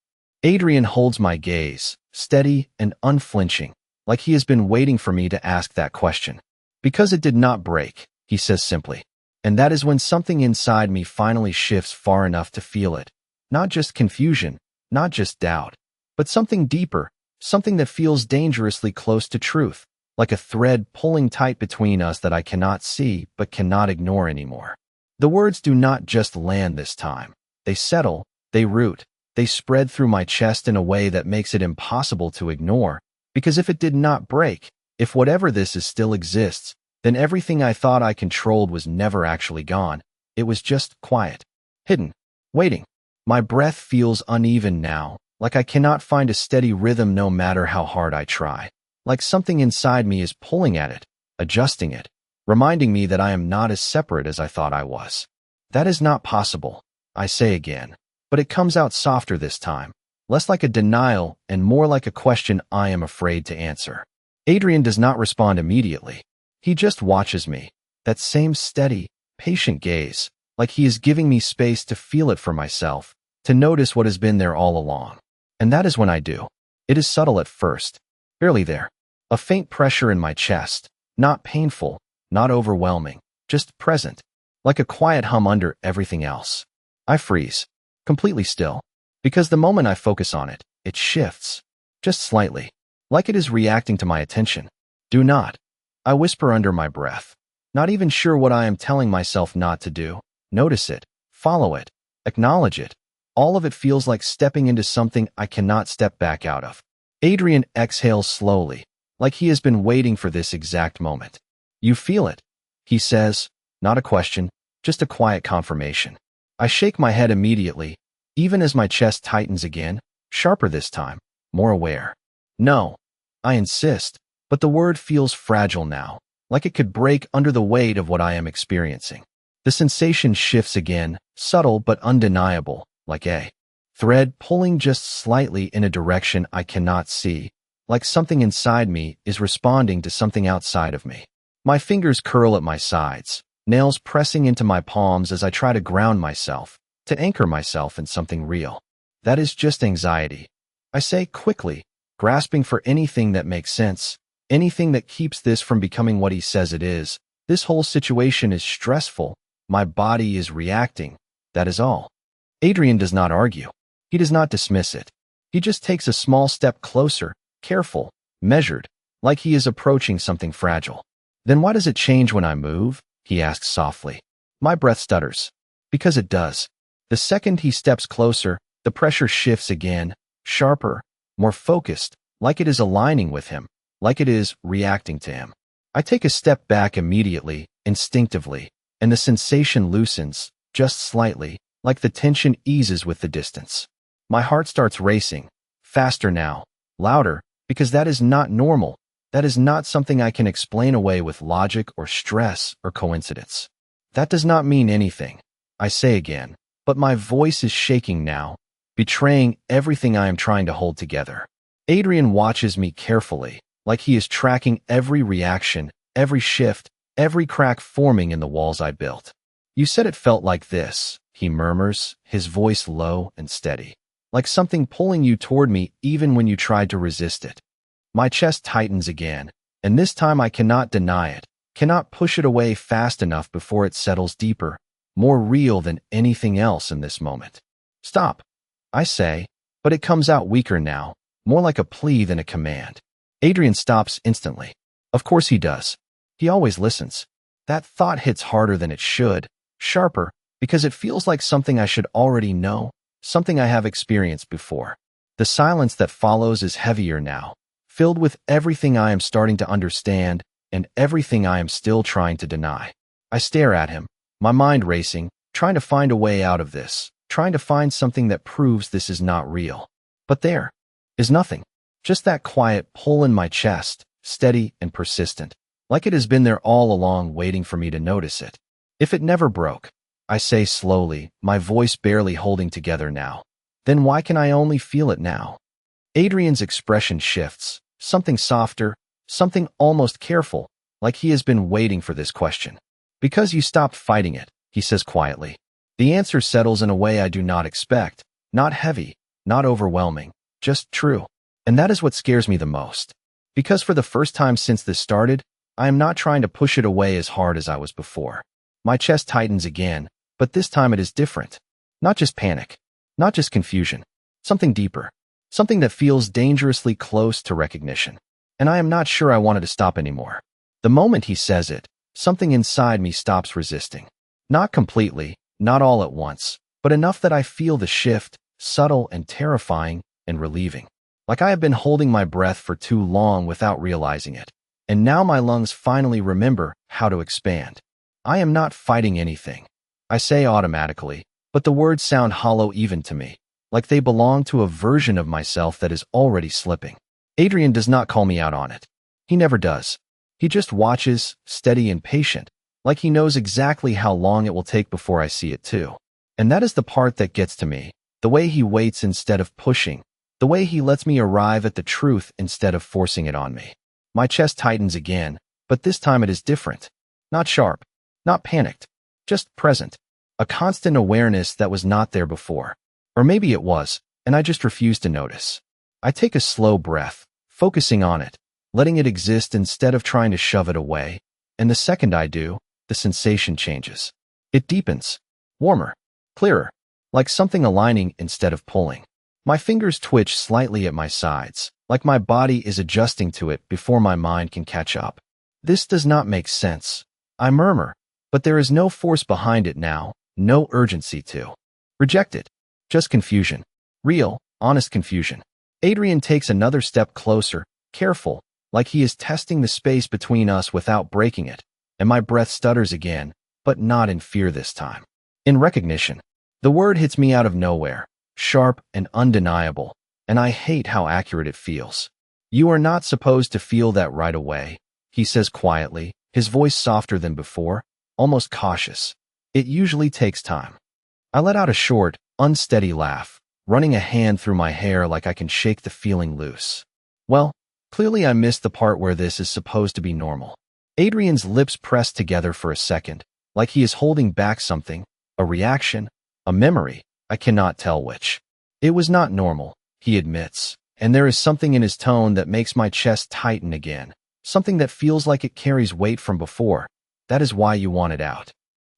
Adrian holds my gaze, steady and unflinching, like he has been waiting for me to ask that question. Because it did not break, he says simply. And that is when something inside me finally shifts far enough to feel it. Not just confusion, not just doubt, but something deeper, something that feels dangerously close to truth, like a thread pulling tight between us that I cannot see but cannot ignore anymore. The words do not just land this time. They settle, they root, they spread through my chest in a way that makes it impossible to ignore, because if it did not break, if whatever this is still exists, then everything I thought I controlled was never actually gone. It was just quiet, hidden, waiting. My breath feels uneven now, like I cannot find a steady rhythm no matter how hard I try. Like something inside me is pulling at it, adjusting it, reminding me that I am not as separate as I thought I was. That is not possible, I say again, but it comes out softer this time, less like a denial and more like a question I am afraid to answer. Adrian does not respond immediately. He just watches me, that same steady, patient gaze, like he is giving me space to feel it for myself, to notice what has been there all along. And that is when I do. It is subtle at first, barely there. A faint pressure in my chest, not painful, not overwhelming, just present, like a quiet hum under everything else. I freeze, completely still, because the moment I focus on it, it shifts, just slightly, like it is reacting to my attention. Do not, I whisper under my breath, not even sure what I am telling myself not to do. Notice it, follow it, acknowledge it. All of it feels like stepping into something I cannot step back out of. Adrian exhales slowly, like he has been waiting for this exact moment. You feel it, he says, not a question, just a quiet confirmation. I shake my head immediately, even as my chest tightens again, sharper this time, more aware. No, I insist, but the word feels fragile now, like it could break under the weight of what I am experiencing. The sensation shifts again, subtle but undeniable, like a thread pulling just slightly in a direction I cannot see, like something inside me is responding to something outside of me. My fingers curl at my sides, nails pressing into my palms as I try to ground myself, to anchor myself in something real. That is just anxiety, I say quickly, grasping for anything that makes sense, anything that keeps this from becoming what he says it is. This whole situation is stressful. My body is reacting. That is all. Adrian does not argue. He does not dismiss it. He just takes a small step closer, careful, measured, like he is approaching something fragile. Then why does it change when I move? He asks softly. My breath stutters. Because it does. The second he steps closer, the pressure shifts again, sharper, more focused, like it is aligning with him, like it is reacting to him. I take a step back immediately, instinctively, and the sensation loosens, just slightly, like the tension eases with the distance. My heart starts racing, faster now, louder, because that is not normal. That is not something I can explain away with logic or stress or coincidence. That does not mean anything, I say again, but my voice is shaking now, betraying everything I am trying to hold together. Adrian watches me carefully, like he is tracking every reaction, every shift, every crack forming in the walls I built. You said it felt like this, he murmurs, his voice low and steady, like something pulling you toward me even when you tried to resist it. My chest tightens again, and this time I cannot deny it, cannot push it away fast enough before it settles deeper, more real than anything else in this moment. Stop, I say, but it comes out weaker now, more like a plea than a command. Adrian stops instantly. Of course he does. He always listens. That thought hits harder than it should, sharper, because it feels like something I should already know, something I have experienced before. The silence that follows is heavier now, filled with everything I am starting to understand and everything I am still trying to deny. I stare at him, my mind racing, trying to find a way out of this, trying to find something that proves this is not real. But there is nothing, just that quiet pull in my chest, steady and persistent, like it has been there all along waiting for me to notice it. If it never broke, I say slowly, my voice barely holding together now, then why can I only feel it now? Adrian's expression shifts, something softer, something almost careful, like he has been waiting for this question. Because you stopped fighting it, he says quietly. The answer settles in a way I do not expect, not heavy, not overwhelming, just true. And that is what scares me the most. Because for the first time since this started, I am not trying to push it away as hard as I was before. My chest tightens again, but this time it is different. Not just panic, not just confusion, something deeper. something that feels dangerously close to recognition. And I am not sure I wanted to stop anymore. The moment he says it, something inside me stops resisting. Not completely, not all at once, but enough that I feel the shift, subtle and terrifying and relieving. Like I have been holding my breath for too long without realizing it. And now my lungs finally remember how to expand. I am not fighting anything, I say automatically, but the words sound hollow even to me, like they belong to a version of myself that is already slipping. Adrian does not call me out on it. He never does. He just watches, steady and patient, like he knows exactly how long it will take before I see it too. And that is the part that gets to me, the way he waits instead of pushing, the way he lets me arrive at the truth instead of forcing it on me. My chest tightens again, but this time it is different. Not sharp, not panicked, just present. A constant awareness that was not there before. Or maybe it was, and I just refused to notice. I take a slow breath, focusing on it, letting it exist instead of trying to shove it away, and the second I do, the sensation changes. It deepens, warmer, clearer, like something aligning instead of pulling. My fingers twitch slightly at my sides, like my body is adjusting to it before my mind can catch up. This does not make sense, I murmur, but there is no force behind it now, no urgency to reject it. Just confusion. Real, honest confusion. Adrian takes another step closer, careful, like he is testing the space between us without breaking it, and my breath stutters again, but not in fear this time. In recognition. The word hits me out of nowhere, sharp and undeniable, and I hate how accurate it feels. You are not supposed to feel that right away, he says quietly, his voice softer than before, almost cautious. It usually takes time. I let out a short, unsteady laugh, running a hand through my hair like I can shake the feeling loose. Well, clearly I missed the part where this is supposed to be normal. Adrian's lips press together for a second, like he is holding back something, a reaction, a memory, I cannot tell which. It was not normal, he admits, and there is something in his tone that makes my chest tighten again, something that feels like it carries weight from before. That is why you want it out.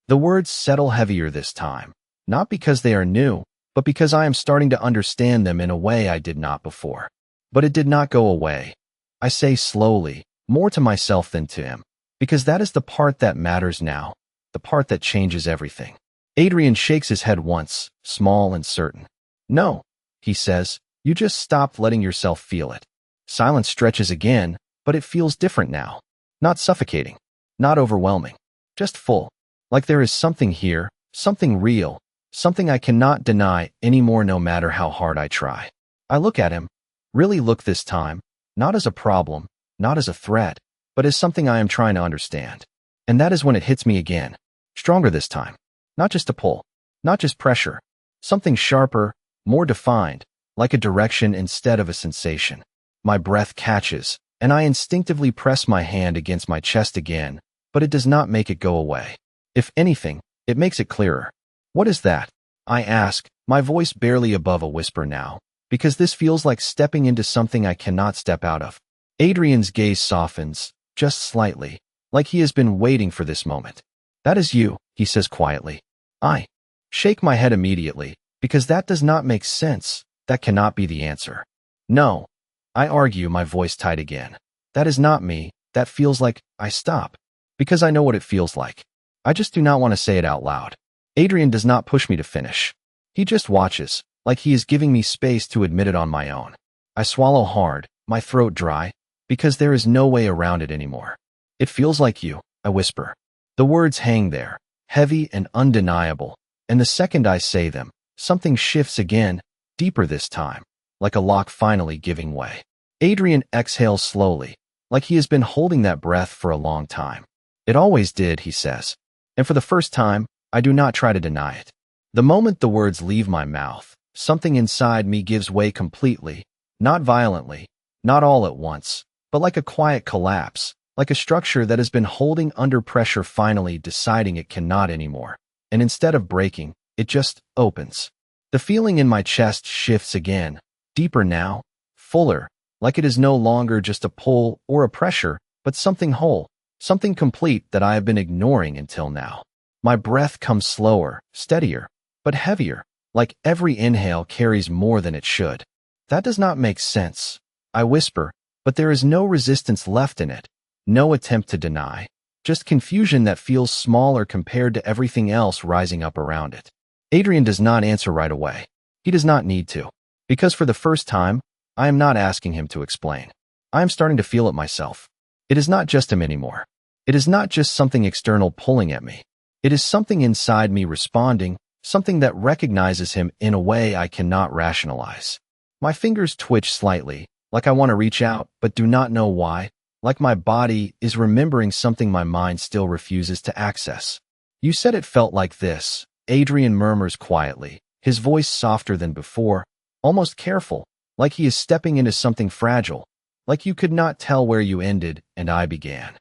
The words settle heavier this time, not because they are new, but because I am starting to understand them in a way I did not before. But it did not go away. I say slowly, more to myself than to him, because that is the part that matters now, the part that changes everything. Adrian shakes his head once, small and certain. No, he says, you just stopped letting yourself feel it. Silence stretches again, but it feels different now. Not suffocating, not overwhelming, just full. Like there is something here, something real, something I cannot deny anymore no matter how hard I try. I look at him, really look this time, not as a problem, not as a threat, but as something I am trying to understand. And that is when it hits me again. Stronger this time. Not just a pull, not just pressure, something sharper, more defined, like a direction instead of a sensation. My breath catches, and I instinctively press my hand against my chest again, but it does not make it go away. If anything, it makes it clearer. What is that? I ask, my voice barely above a whisper now, because this feels like stepping into something I cannot step out of. Adrian's gaze softens, just slightly, like he has been waiting for this moment. That is you, he says quietly. I shake my head immediately, because that does not make sense. That cannot be the answer. No, I argue, my voice tight again. That is not me. That feels like I stop, because I know what it feels like. I just do not want to say it out loud. Adrian does not push me to finish. He just watches, like he is giving me space to admit it on my own. I swallow hard, my throat dry, because there is no way around it anymore. It feels like you, I whisper. The words hang there, heavy and undeniable, and the second I say them, something shifts again, deeper this time, like a lock finally giving way. Adrian exhales slowly, like he has been holding that breath for a long time. It always did, he says. And for the first time, I do not try to deny it. The moment the words leave my mouth, something inside me gives way completely, not violently, not all at once, but like a quiet collapse, like a structure that has been holding under pressure finally deciding it cannot anymore. And instead of breaking, it just opens. The feeling in my chest shifts again, deeper now, fuller, like it is no longer just a pull or a pressure, but something whole, something complete that I have been ignoring until now. My breath comes slower, steadier, but heavier, like every inhale carries more than it should. That does not make sense. I whisper, but there is no resistance left in it. No attempt to deny. Just confusion that feels smaller compared to everything else rising up around it. Adrian does not answer right away. He does not need to. Because for the first time, I am not asking him to explain. I am starting to feel it myself. It is not just him anymore. It is not just something external pulling at me. It is something inside me responding, something that recognizes him in a way I cannot rationalize. My fingers twitch slightly, like I want to reach out, but do not know why, like my body is remembering something my mind still refuses to access. You said it felt like this, Adrian murmurs quietly, his voice softer than before, almost careful, like he is stepping into something fragile, like you could not tell where you ended and I began.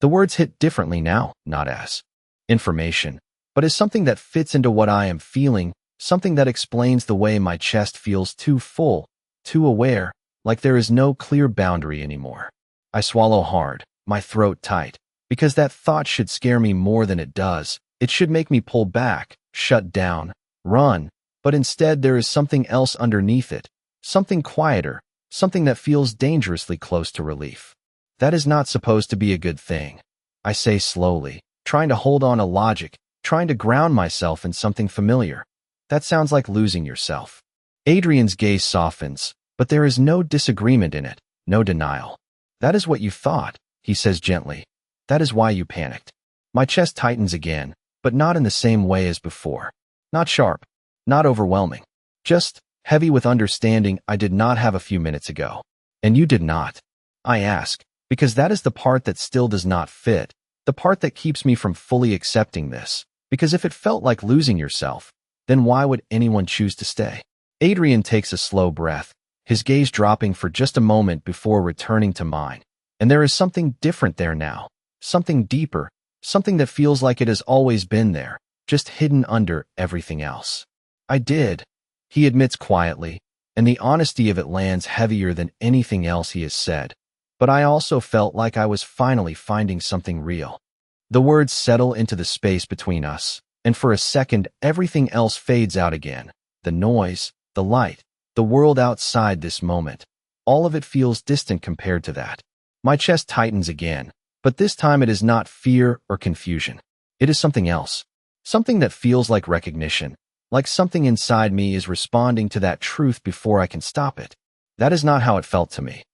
The words hit differently now, not as information, but as something that fits into what I am feeling, something that explains the way my chest feels too full, too aware, like there is no clear boundary anymore. I swallow hard, my throat tight, because that thought should scare me more than it does. It should make me pull back, shut down, run, but instead there is something else underneath it, something quieter, something that feels dangerously close to relief. That is not supposed to be a good thing, I say slowly, trying to hold on to logic, trying to ground myself in something familiar. That sounds like losing yourself. Adrian's gaze softens, but there is no disagreement in it, no denial. That is what you thought, he says gently. That is why you panicked. My chest tightens again, but not in the same way as before. Not sharp, not overwhelming. Just heavy with understanding I did not have a few minutes ago. And you did not. I ask, because that is the part that still does not fit, the part that keeps me from fully accepting this. Because if it felt like losing yourself, then why would anyone choose to stay? Adrian takes a slow breath, his gaze dropping for just a moment before returning to mine. And there is something different there now, something deeper, something that feels like it has always been there, just hidden under everything else. I did, he admits quietly, and the honesty of it lands heavier than anything else he has said. But I also felt like I was finally finding something real. The words settle into the space between us, and for a second everything else fades out again. The noise, the light, the world outside this moment. All of it feels distant compared to that. My chest tightens again, but this time it is not fear or confusion. It is something else. Something that feels like recognition, like something inside me is responding to that truth before I can stop it. That is not how it felt to me,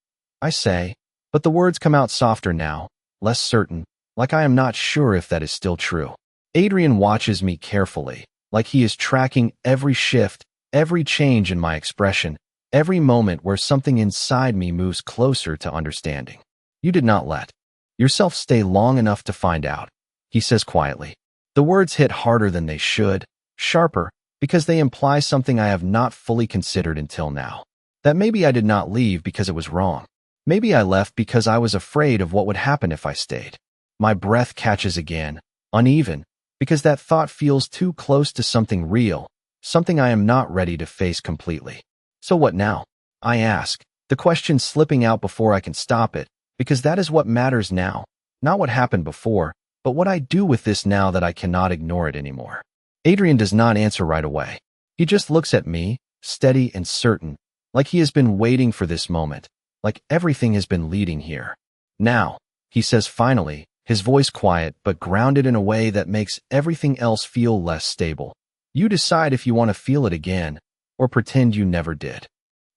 I say, but the words come out softer now, less certain, like I am not sure if that is still true. Adrian watches me carefully, like he is tracking every shift, every change in my expression, every moment where something inside me moves closer to understanding. You did not let yourself stay long enough to find out, he says quietly. The words hit harder than they should, sharper, because they imply something I have not fully considered until now. That maybe I did not leave because it was wrong. Maybe I left because I was afraid of what would happen if I stayed. My breath catches again, uneven, because that thought feels too close to something real, something I am not ready to face completely. So what now? I ask, the question slipping out before I can stop it, because that is what matters now, not what happened before, but what I do with this now that I cannot ignore it anymore. Adrian does not answer right away. He just looks at me, steady and certain, like he has been waiting for this moment, like everything has been leading here. Now, he says finally, his voice quiet but grounded in a way that makes everything else feel less stable. You decide if you want to feel it again, or pretend you never did.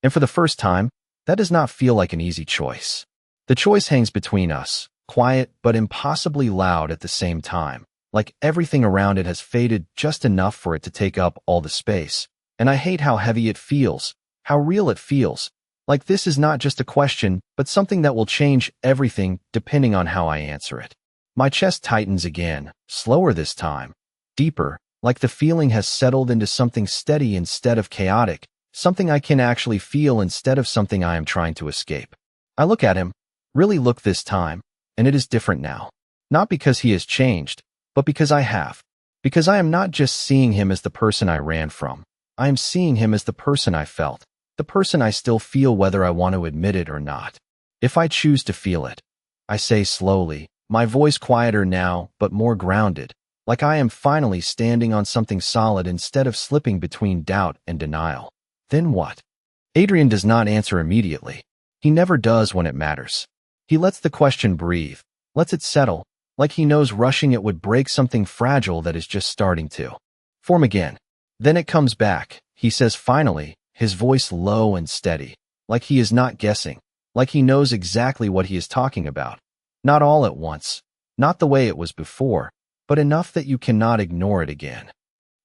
And for the first time, that does not feel like an easy choice. The choice hangs between us, quiet but impossibly loud at the same time, like everything around it has faded just enough for it to take up all the space. And I hate how heavy it feels, how real it feels, like this is not just a question, but something that will change everything depending on how I answer it. My chest tightens again, slower this time, deeper, like the feeling has settled into something steady instead of chaotic, something I can actually feel instead of something I am trying to escape. I look at him, really look this time, and it is different now. Not because he has changed, but because I have. Because I am not just seeing him as the person I ran from. I am seeing him as the person I felt, the person I still feel whether I want to admit it or not. If I choose to feel it, I say slowly, my voice quieter now, but more grounded, like I am finally standing on something solid instead of slipping between doubt and denial. Then what? Adrian does not answer immediately. He never does when it matters. He lets the question breathe, lets it settle, like he knows rushing it would break something fragile that is just starting to form again. Then it comes back, he says finally, his voice low and steady, like he is not guessing, like he knows exactly what he is talking about. Not all at once, not the way it was before, but enough that you cannot ignore it again.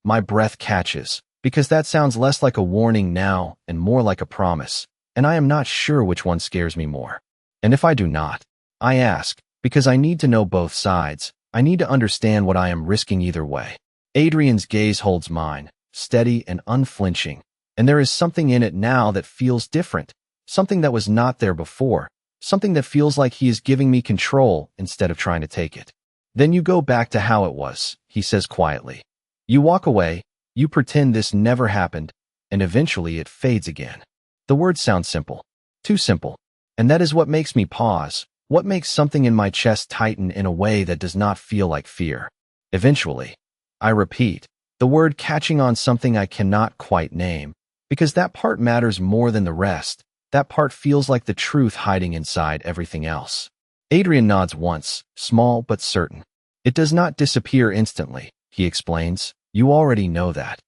My breath catches, because that sounds less like a warning now and more like a promise, and I am not sure which one scares me more. And if I do not, I ask, because I need to know both sides. I need to understand what I am risking either way. Adrian's gaze holds mine, steady and unflinching, and there is something in it now that feels different, something that was not there before, something that feels like he is giving me control instead of trying to take it. Then you go back to how it was, he says quietly. You walk away, you pretend this never happened, and eventually it fades again. The words sound simple, too simple, and that is what makes me pause, what makes something in my chest tighten in a way that does not feel like fear. Eventually, I repeat, the word catching on something I cannot quite name, because that part matters more than the rest. That part feels like the truth hiding inside everything else. Adrian nods once, small but certain. It does not disappear instantly, he explains. You already know that.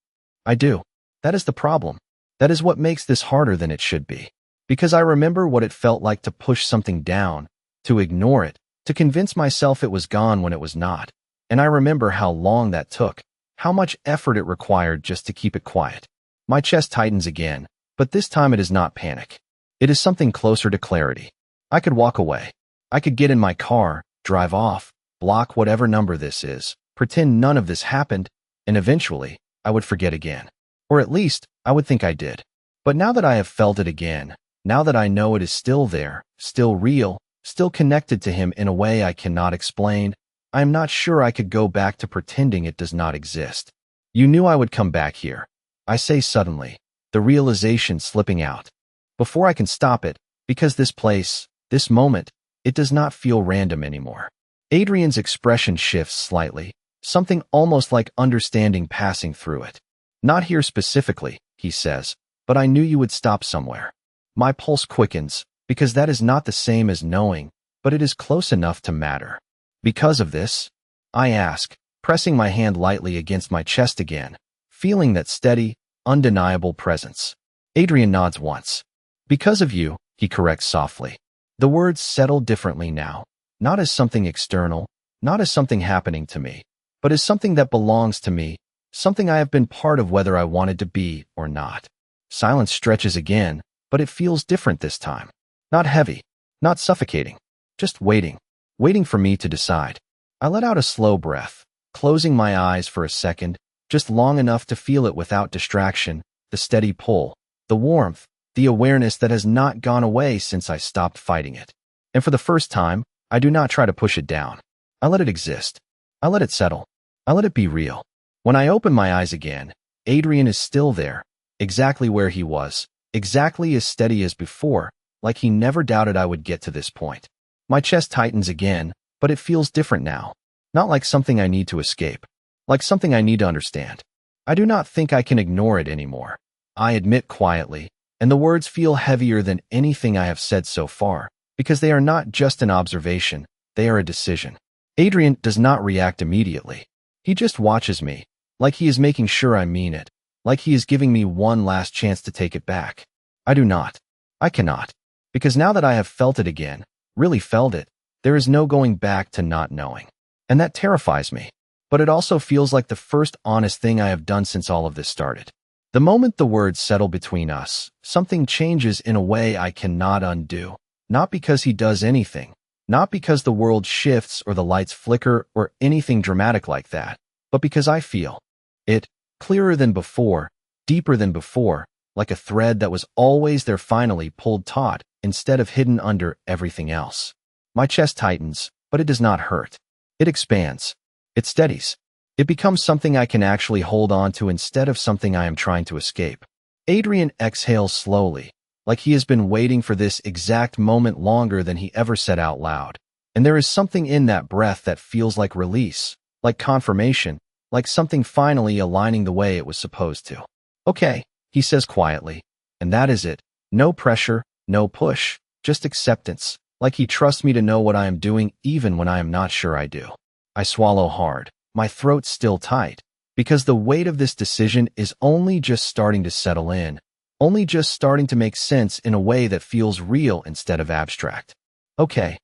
I do. That is the problem. That is what makes this harder than it should be. Because I remember what it felt like to push something down, to ignore it, to convince myself it was gone when it was not. And I remember how long that took, how much effort it required just to keep it quiet. My chest tightens again, but this time it is not panic. It is something closer to clarity. I could walk away. I could get in my car, drive off, block whatever number this is, pretend none of this happened, and eventually, I would forget again. Or at least, I would think I did. But now that I have felt it again, now that I know it is still there, still real, still connected to him in a way I cannot explain, I am not sure I could go back to pretending it does not exist. You knew I would come back here, I say suddenly, the realization slipping out. Before I can stop it, because this place, this moment, it does not feel random anymore. Adrian's expression shifts slightly, something almost like understanding passing through it. Not here specifically, he says, but I knew you would stop somewhere. My pulse quickens, because that is not the same as knowing, but it is close enough to matter. Because of this? I ask, pressing my hand lightly against my chest again, feeling that steady, undeniable presence. Adrian nods once. Because of you, he corrects softly. The words settle differently now, not as something external, not as something happening to me, but as something that belongs to me, something I have been part of whether I wanted to be or not. Silence stretches again, but it feels different this time. Not heavy, not suffocating, just waiting, waiting for me to decide. I let out a slow breath, closing my eyes for a second, just long enough to feel it without distraction, the steady pull, the warmth, the awareness that has not gone away since I stopped fighting it. And for the first time, I do not try to push it down. I let it exist. I let it settle. I let it be real. When I open my eyes again, Adrian is still there, exactly where he was, exactly as steady as before, like he never doubted I would get to this point. My chest tightens again, but it feels different now. Not like something I need to escape. Like something I need to understand. I do not think I can ignore it anymore. I admit quietly, and the words feel heavier than anything I have said so far, because they are not just an observation, they are a decision. Adrian does not react immediately. He just watches me, like he is making sure I mean it, like he is giving me one last chance to take it back. I do not. I cannot. Because now that I have felt it again, really felt it, there is no going back to not knowing. And that terrifies me. But it also feels like the first honest thing I have done since all of this started. The moment the words settle between us, something changes in a way I cannot undo. Not because he does anything, not because the world shifts or the lights flicker or anything dramatic like that, but because I feel it, clearer than before, deeper than before, like a thread that was always there finally pulled taut instead of hidden under everything else. My chest tightens, but it does not hurt. It expands. It steadies. It becomes something I can actually hold on to instead of something I am trying to escape. Adrian exhales slowly, like he has been waiting for this exact moment longer than he ever said out loud. And there is something in that breath that feels like release, like confirmation, like something finally aligning the way it was supposed to. Okay, he says quietly, and that is it. No pressure, no push, just acceptance, like he trusts me to know what I am doing even when I am not sure I do. I swallow hard, my throat still tight, because the weight of this decision is only just starting to settle in, only just starting to make sense in a way that feels real instead of abstract. Okay.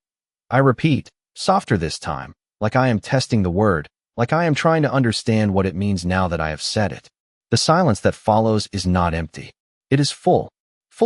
I repeat, softer this time, like I am testing the word, like I am trying to understand what it means now that I have said it. The silence that follows is not empty. It is full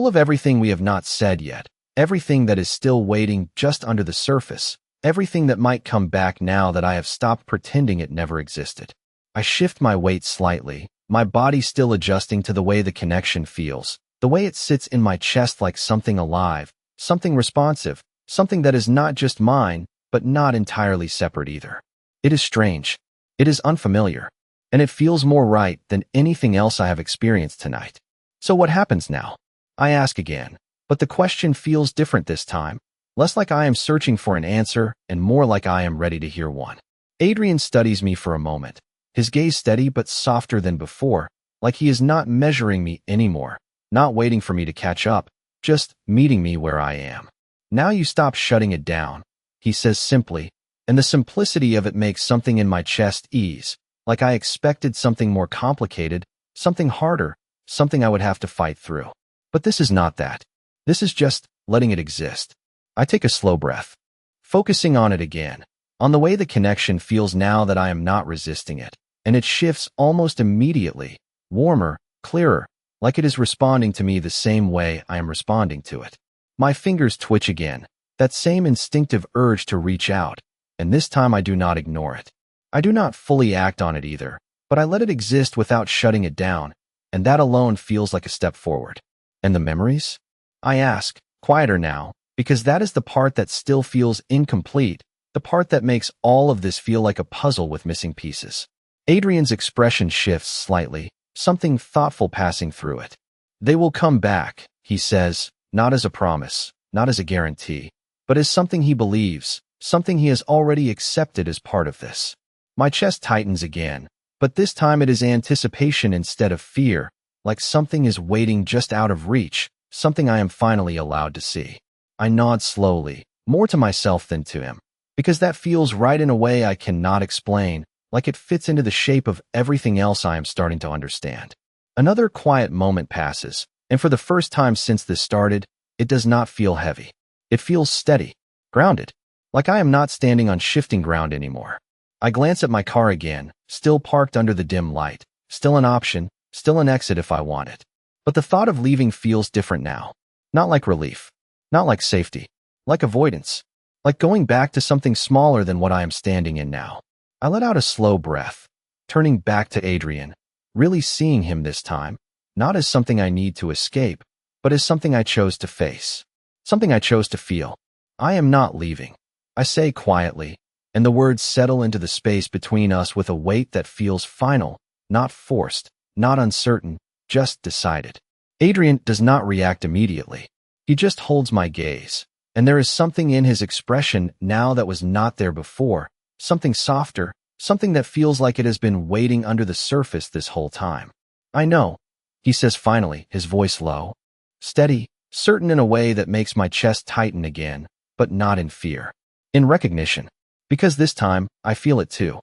of everything we have not said yet, everything that is still waiting just under the surface, everything that might come back now that I have stopped pretending it never existed. I shift my weight slightly, my body still adjusting to the way the connection feels, the way it sits in my chest like something alive, something responsive, something that is not just mine, but not entirely separate either. It is strange. It is unfamiliar. And it feels more right than anything else I have experienced tonight. So what happens now? I ask again, but the question feels different this time, less like I am searching for an answer and more like I am ready to hear one. Adrian studies me for a moment, his gaze steady but softer than before, like he is not measuring me anymore, not waiting for me to catch up, just meeting me where I am. Now you stop shutting it down, he says simply, and the simplicity of it makes something in my chest ease, like I expected something more complicated, something harder, something I would have to fight through. But this is not that. This is just letting it exist. I take a slow breath, focusing on it again, on the way the connection feels now that I am not resisting it, and it shifts almost immediately, warmer, clearer, like it is responding to me the same way I am responding to it. My fingers twitch again, that same instinctive urge to reach out, and this time I do not ignore it. I do not fully act on it either, but I let it exist without shutting it down, and that alone feels like a step forward. And the memories? I ask, quieter now, because that is the part that still feels incomplete, the part that makes all of this feel like a puzzle with missing pieces. Adrian's expression shifts slightly, something thoughtful passing through it. They will come back, he says, not as a promise, not as a guarantee, but as something he believes, something he has already accepted as part of this. My chest tightens again, but this time it is anticipation instead of fear, like something is waiting just out of reach, something I am finally allowed to see. I nod slowly, more to myself than to him, because that feels right in a way I cannot explain, like it fits into the shape of everything else I am starting to understand. Another quiet moment passes, and for the first time since this started, it does not feel heavy. It feels steady, grounded, like I am not standing on shifting ground anymore. I glance at my car again, still parked under the dim light, still an option, still an exit if I want it. But the thought of leaving feels different now. Not like relief, not like safety, like avoidance, like going back to something smaller than what I am standing in now. I let out a slow breath, turning back to Adrian, really seeing him this time, not as something I need to escape, but as something I chose to face, something I chose to feel. I am not leaving, I say quietly, and the words settle into the space between us with a weight that feels final, not forced, not uncertain, just decided. Adrian does not react immediately. He just holds my gaze, and there is something in his expression now that was not there before, something softer, something that feels like it has been waiting under the surface this whole time. I know, he says finally, his voice low, steady, certain in a way that makes my chest tighten again, but not in fear. In recognition. Because this time, I feel it too.